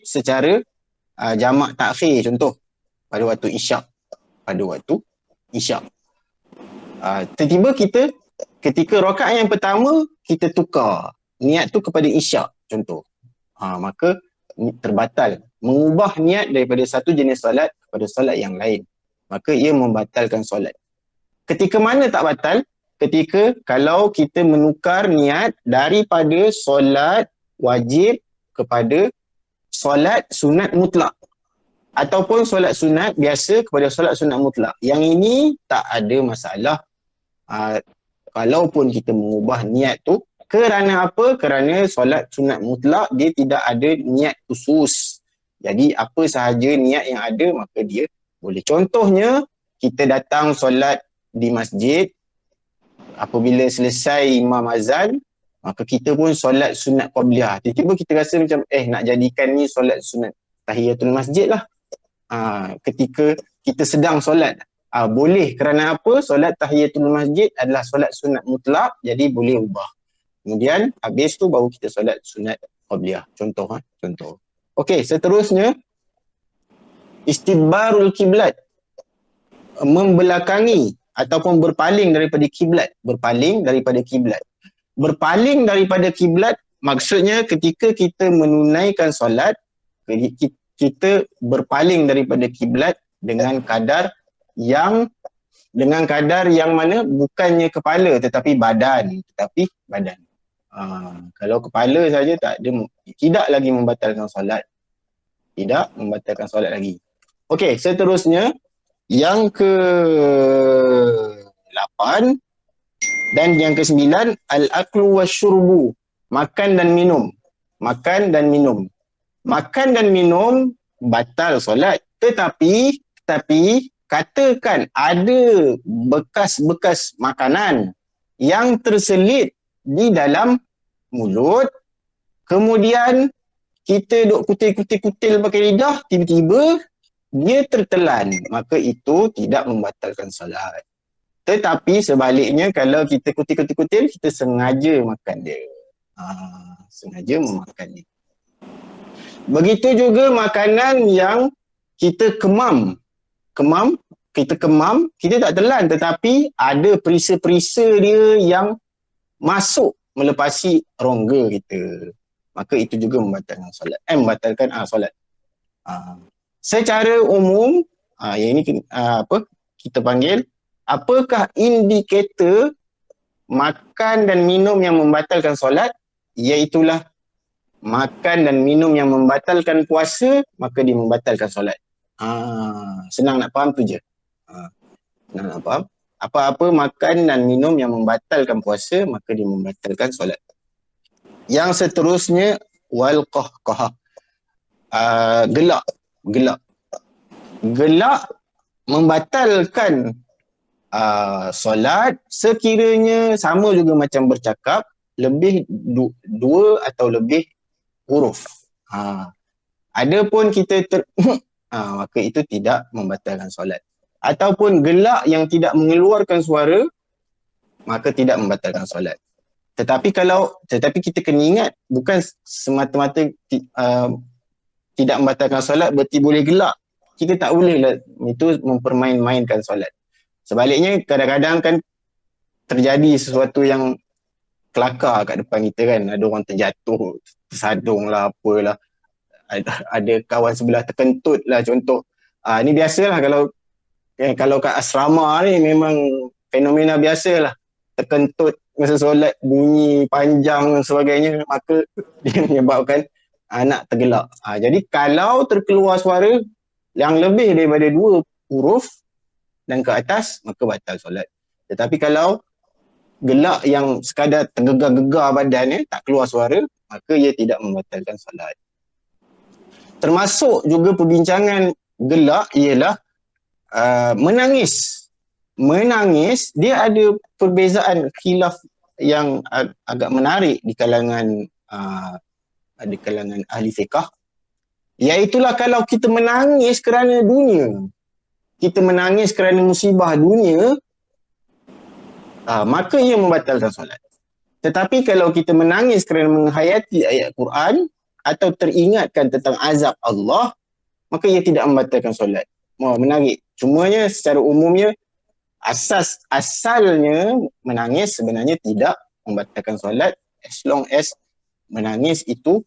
secara jamak takhir, contoh pada waktu isyak. Tiba-tiba kita ketika rakaat yang pertama kita tukar niat tu kepada isyak, contoh. Maka terbatal. Mengubah niat daripada satu jenis solat kepada solat yang lain, maka ia membatalkan solat. Ketika mana tak batal? Ketika kalau kita menukar niat daripada solat wajib kepada solat sunat mutlak, ataupun solat sunat biasa kepada solat sunat mutlak. Yang ini tak ada masalah. Kalaupun kita mengubah niat tu, kerana apa? Kerana solat sunat mutlak dia tidak ada niat khusus. Jadi apa sahaja niat yang ada maka dia boleh. Contohnya kita datang solat di masjid, apabila selesai imam azan, maka kita pun solat sunat qabliyah. Tiba-tiba kita rasa macam nak jadikan ni solat sunat tahiyatul masjid lah. Ketika kita sedang solat, boleh. Kerana apa? Solat tahiyatul masjid adalah solat sunat mutlak, jadi boleh ubah. Kemudian habis tu baru kita solat sunat qabliyah. Contoh. Okey, seterusnya istidbarul kiblat, membelakangi ataupun berpaling daripada kiblat. Berpaling daripada kiblat maksudnya ketika kita menunaikan solat, kita berpaling daripada kiblat dengan kadar yang mana bukannya kepala tetapi badan. Kalau kepala saja tidak lagi membatalkan solat. Lagi. Okey, seterusnya yang ke-8 dan yang ke-9, al-aklu wasyurbu, makan dan minum. Makan dan minum batal solat. Tetapi katakan ada bekas-bekas makanan yang terselit di dalam mulut, kemudian kita duk kutil-kutil pakai lidah, tiba-tiba dia tertelan, maka itu tidak membatalkan solat. Tetapi sebaliknya, kalau kita kutil-kutil, kita sengaja makan dia. Sengaja memakan dia. Begitu juga makanan yang kita kemam, kita tak telan, tetapi ada perisa-perisa dia yang masuk melepasi rongga kita, maka itu juga membatalkan solat. Solat. Secara umum, yang ini kita panggil, apakah indikator makan dan minum yang membatalkan solat? Iaitulah makan dan minum yang membatalkan puasa, maka dia membatalkan solat. Senang nak faham tu je. Senang nak faham. Apa-apa makan dan minum yang membatalkan puasa, maka dia membatalkan solat. Yang seterusnya, wal qahqah. Gelak membatalkan solat sekiranya sama juga macam bercakap, lebih dua atau lebih huruf. Adapun kita maka itu tidak membatalkan solat. Ataupun gelak yang tidak mengeluarkan suara, maka tidak membatalkan solat. Tetapi kita kena ingat, bukan semata-mata tidak membatalkan solat berarti boleh gelak. Kita tak boleh lah itu mempermain-mainkan solat. Sebaliknya kadang-kadang kan terjadi sesuatu yang kelakar kat depan kita kan. Ada orang terjatuh, tersadung lah, apalah. Ada kawan sebelah terkentut lah, contoh. Ni biasalah kalau kat asrama ni memang fenomena biasalah. Terkentut masa solat, bunyi panjang dan sebagainya, maka dia menyebabkan anak tergelak. Jadi kalau terkeluar suara yang lebih daripada 2 huruf dan ke atas, maka batal solat. Tetapi kalau gelak yang sekadar tergegar-gegar badan, tak keluar suara, maka ia tidak membatalkan solat. Termasuk juga perbincangan gelak ialah menangis. Menangis dia ada perbezaan khilaf yang agak menarik di kalangan ahli fiqh, iaitulah kalau kita menangis kerana dunia, kita menangis kerana musibah dunia, maka ia membatalkan solat. Tetapi kalau kita menangis kerana menghayati ayat Quran atau teringatkan tentang azab Allah, maka ia tidak membatalkan solat. Menarik. Cumanya secara umumnya asalnya menangis sebenarnya tidak membatalkan solat as long as menangis itu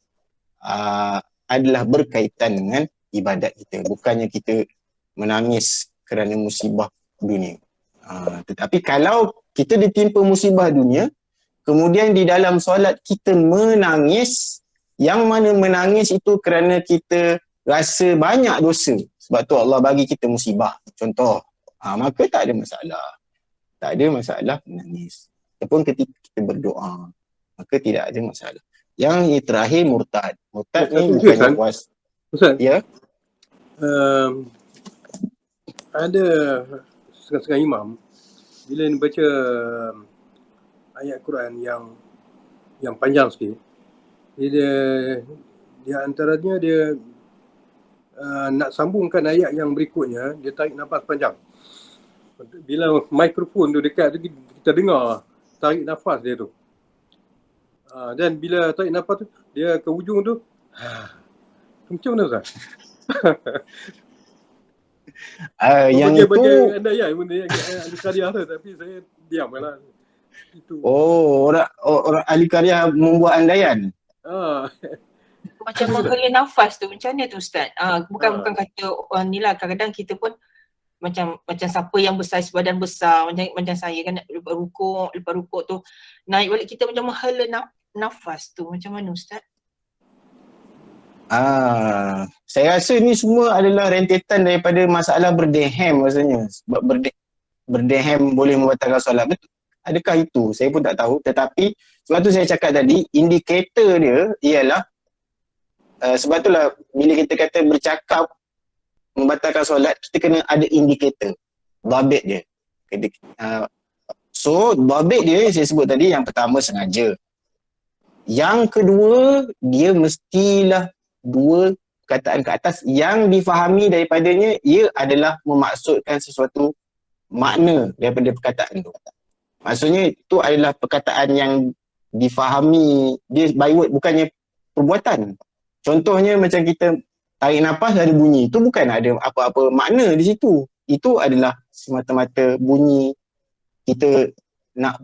adalah berkaitan dengan ibadat kita. Bukannya kita menangis kerana musibah dunia. Tetapi kalau kita ditimpa musibah dunia, kemudian di dalam solat kita menangis, yang mana menangis itu kerana kita rasa banyak dosa. Sebab tu Allah bagi kita musibah. Contoh, maka tak ada masalah. Tak ada masalah menangis. Ataupun ketika kita berdoa, maka tidak ada masalah. Yang terakhir murtad. Murtad ni bukannya puas. Ustaz, Ya? ada setengah-setengah imam bila dia baca ayat Quran yang panjang sikit, dia antaranya dia nak sambungkan ayat yang berikutnya, dia tarik nafas panjang. Bila mikrofon tu dekat tu, kita dengar tarik nafas dia tu. Dan bila tarik nafas tu, dia ke ujung tu, macam mana Ustaz? Yang itu bagi anda ya, benda yang ahli karya tu, tapi saya diam lah. Itu. Orang ahli karya membuat andaian. Macam menghela nafas tu, macam mana tu Ustaz? Bukan kata orang ni lah, kadang-kadang kita pun macam siapa yang bersaiz badan besar, macam saya kan, lepas rukuk tu naik balik, kita macam menghela nafas tu, macam mana Ustaz? Saya rasa ni semua adalah rentetan daripada masalah berdehem rasanya. Sebab berdehem boleh membatalkan solat. Betul? Adakah itu? Saya pun tak tahu. Tetapi sebab tu saya cakap tadi, indikator dia ialah sebab itulah bila kita kata bercakap membatalkan solat, kita kena ada indikator. Dhabit dia. So, dhabit dia saya sebut tadi, yang pertama sengaja. Yang kedua, dia mestilah dua perkataan ke atas yang difahami daripadanya ia adalah memaksudkan sesuatu makna daripada perkataan tu. Maksudnya itu adalah perkataan yang difahami, dia by word, bukannya perbuatan. Contohnya macam kita tarik nafas ada bunyi, itu bukan ada apa-apa makna di situ. Itu adalah semata-mata bunyi kita nak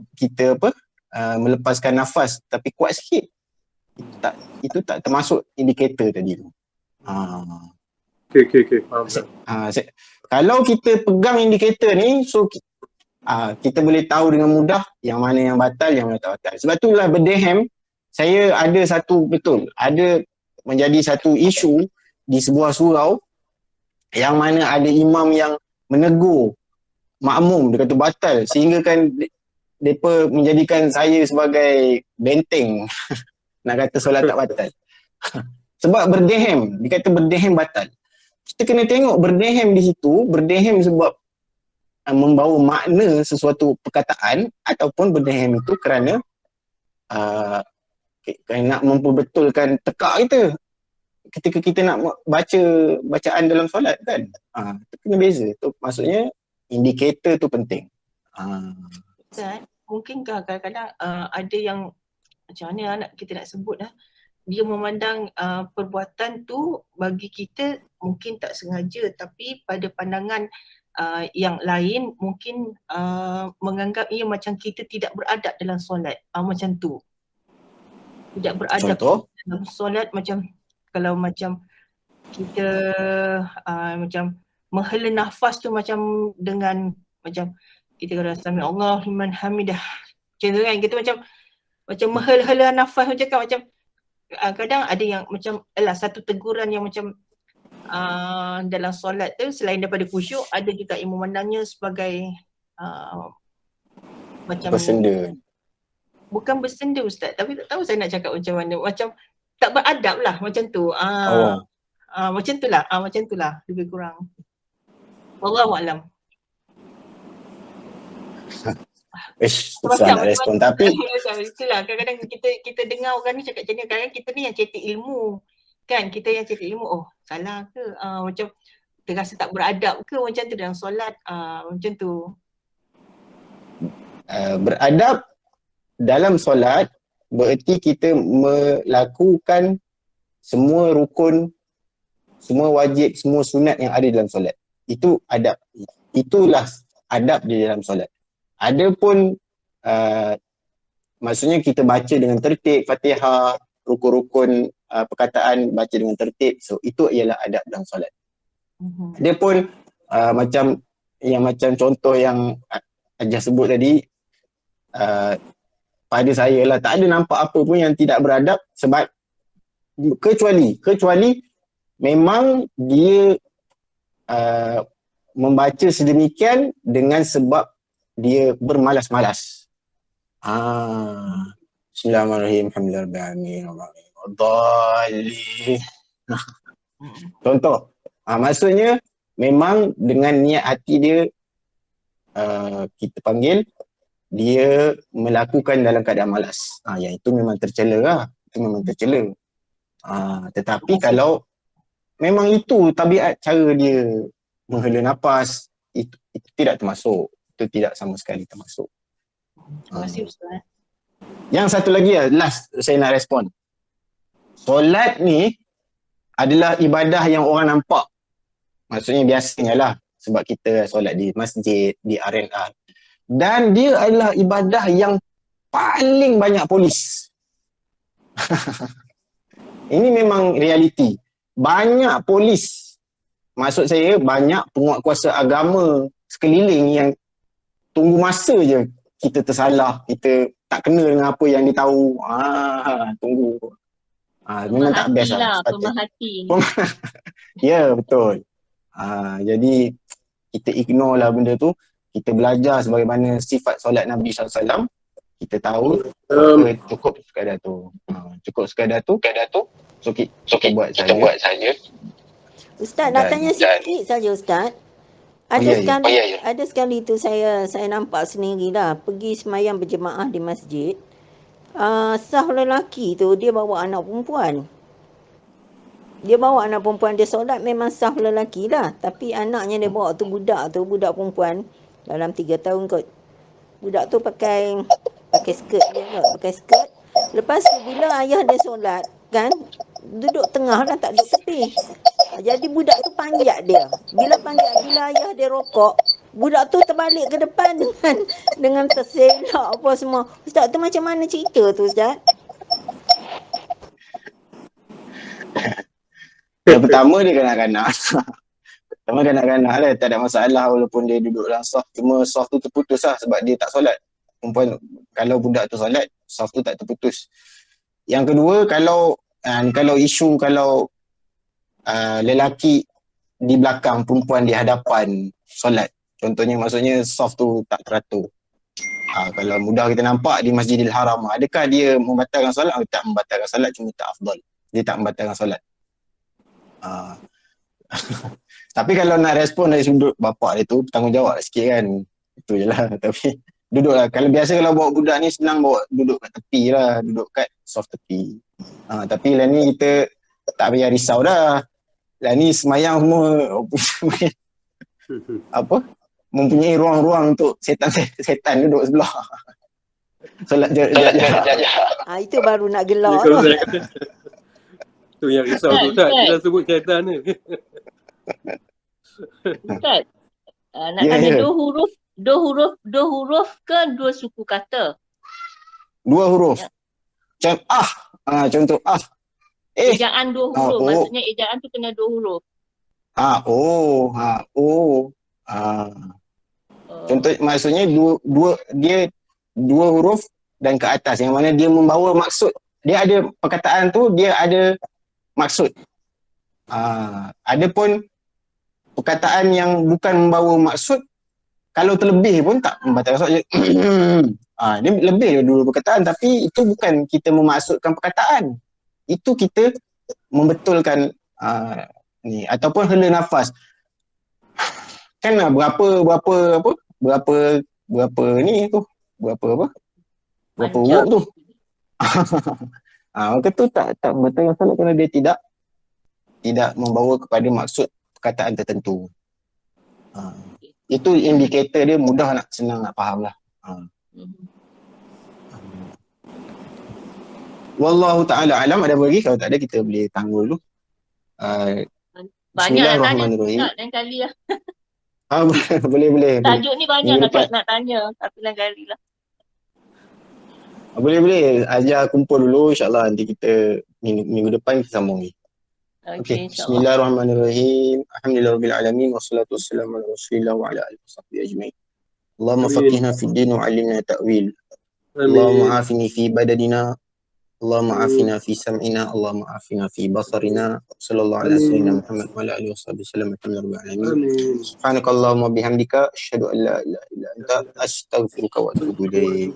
melepaskan nafas tapi kuat sikit. Itu tak termasuk indikator tadi tu. Okay. Faham. Kalau kita pegang indikator ni, so kita boleh tahu dengan mudah yang mana yang batal, yang mana tak batal. Sebab itulah berdehem, saya ada menjadi satu isu di sebuah surau yang mana ada imam yang menegur makmum, dia kata batal, sehingga kan mereka menjadikan saya sebagai benteng nak kata solat tak batal. Sebab berdehem, dia kata berdehem batal. Kita kena tengok berdehem di situ, berdehem sebab membawa makna sesuatu perkataan, ataupun berdehem itu kerana nak memperbetulkan tekak kita ketika kita nak baca bacaan dalam solat kan. Itu kena beza. Tu maksudnya indikator tu penting. Ustaz, mungkinkah kadang-kadang ada yang macam mana kita nak sebut dia memandang perbuatan tu bagi kita mungkin tak sengaja, tapi pada pandangan yang lain mungkin menganggap ia macam kita tidak beradab dalam solat, macam tu. Tidak beradab dalam solat, macam kalau macam kita macam menghela nafas tu macam dengan macam kita kata sami Allah liman hamidah, macam tu kan, kita macam menghela nafas, macam kadang ada yang macam satu teguran yang macam dalam solat tu selain daripada khusyuk, ada juga yang memandangnya sebagai macam bersenda. Bukan bersenda Ustaz, tapi tak tahu saya nak cakap macam mana, macam tak beradab lah, macam tu. Macam tu lah lebih kurang. Wallahu a'lam. Susah nak respon. Tapi itulah kadang-kadang kita dengar orang ni cakap macam ni, kadang-kadang kita ni yang cetek ilmu. Kan kita yang cetek ilmu, oh salah ke? Macam terasa tak beradab ke macam tu dalam solat, macam tu. Beradab dalam solat bererti kita melakukan semua rukun, semua wajib, semua sunat yang ada dalam solat. Itu adab. Itulah adab di dalam solat. Adapun maksudnya kita baca dengan tertib, Fatihah, rukun-rukun perkataan baca dengan tertib. So itu ialah adab dalam solat. Adapun macam contoh yang Ajah sebut tadi, pada saya lah tak ada nampak apa pun yang tidak beradab, sebab kecuali memang dia membaca sedemikian dengan sebab dia bermalas-malas. Bismillahirrahmanirrahim. Alhamdulillahirrahmanirrahim. Contoh. Maksudnya memang dengan niat hati dia kita panggil, dia melakukan dalam keadaan malas. Yang itu memang tercela lah. Itu memang tercela. Tetapi kalau memang itu tabiat cara dia menghela nafas, itu tidak termasuk. Itu tidak sama sekali termasuk. Terima kasih Ustaz. Yang satu lagi last saya nak respon. Solat ni adalah ibadah yang orang nampak. Maksudnya biasanya lah, sebab kita solat di masjid, di R&R. Dan dia adalah ibadah yang paling banyak polis. Ini memang realiti. Banyak polis. Maksud saya banyak penguatkuasa agama sekeliling yang tunggu masa je kita tersalah, kita tak kena dengan apa yang dia tahu. Tunggu. Memang tak best lah. Pemerhati. Ya, betul. Jadi kita ignore lah benda tu. Kita belajar sebagaimana sifat solat Nabi SAW. Kita tahu cukup sekadar tu. Cukup sekadar tu. So kita buat saja. Ustaz nak tanya sikit saja Ustaz. Ada sekali tu saya nampak sendiri lah, pergi semayang berjemaah di masjid. Sah lelaki tu dia bawa anak perempuan. Dia solat memang sah lelaki lah. Tapi anaknya dia bawa tu budak perempuan dalam 3 tahun kot. Budak tu pakai skirt dia kot, pakai skirt. Lepas tu bila ayah dia solat kan, duduk tengah lah, tak duduk tepi. Jadi budak tu panjat dia. Bila ayah dia rokok, budak tu terbalik ke depan dengan terselak apa semua. Ustaz tu macam mana cerita tu Ustaz? Yang pertama dia kanak-kanak. Lah, tak ada masalah walaupun dia duduk dalam saf. Cuma saf tu terputus lah sebab dia tak solat. Perempuan, kalau budak tu solat, saf tu tak terputus. Yang kedua, kalau isu lelaki di belakang, perempuan di hadapan solat. Contohnya maksudnya saf tu tak teratur. Kalau mudah kita nampak di Masjidil Haram, adakah dia membatalkan solat? Tak membatalkan solat, cuma tak afdal. Dia tak membatalkan solat. Tapi kalau nak respon dari sudut bapak dia tu, bertanggungjawab sikit kan. Itu je lah. Tapi duduk lah. Kalau bawa budak ni senang duduk kat tepi lah. Duduk kat soft tepi. Tapi lah ni kita tak payah risau dah. Lah ni semayang semua mempunyai ruang-ruang untuk setan duduk sebelah. Solat jarak. Itu baru nak gelak tu. Tu yang risau tu Ustaz. Kita sebut syaitan ni. Ustaz, nak tanya dua huruf ke dua suku kata? 2 huruf. Macam contoh Ejaan 2 huruf. Maksudnya ejaan tu kena 2 huruf. Contoh maksudnya dia 2 huruf dan ke atas, yang mana dia membawa maksud. Dia ada perkataan tu, dia ada maksud. Adapun perkataan yang bukan membawa maksud, kalau terlebih pun tak membatalkan solat. Dia lebih dulu perkataan, tapi itu bukan kita memaksudkan perkataan. Itu kita membetulkan ni, ataupun hela nafas. Kan berapa ni tu, berapa Panjang. huruf tu. Maka tu tak betul yang salah kerana dia tidak membawa kepada maksud perkataan tertentu. Itu indikator dia mudah senang nak faham lah. Wallahu ta'ala alam. Ada lagi? Kalau tak ada kita boleh tangguh dulu. Banyak nak tanya Bismillahirrahmanirrahim. lain kali lah. Boleh. Tajuk ni banyak Minggu nak tanya. Tapi lain kali lah. Boleh. Ajar kumpul dulu. InsyaAllah nanti kita minggu depan kita sambung ni. Okay, insyaAllah. Bismillahirrahmanirrahim. Alhamdulillahirrahmanirrahim. Wassalatu wassalamu ala rasulillah wa ala alihi wa sahbihi ajma'in. Allahumma Amin. faqihna fid din wa 'allimna ta'wil. Amin. Allahumma afini fi badadina. Allahumma Amin. afina fi sam'ina. Allahumma afina fi basarina. Sallallahu ala Amin. sayyidina Muhammad wa ala alihi wa sahbihi wasallam. Alhamdulillah alamin. Amin. Subhanakallahumma bihamdika asyhadu an la ilaha illa anta astaghfiruka wa atubu ilaik.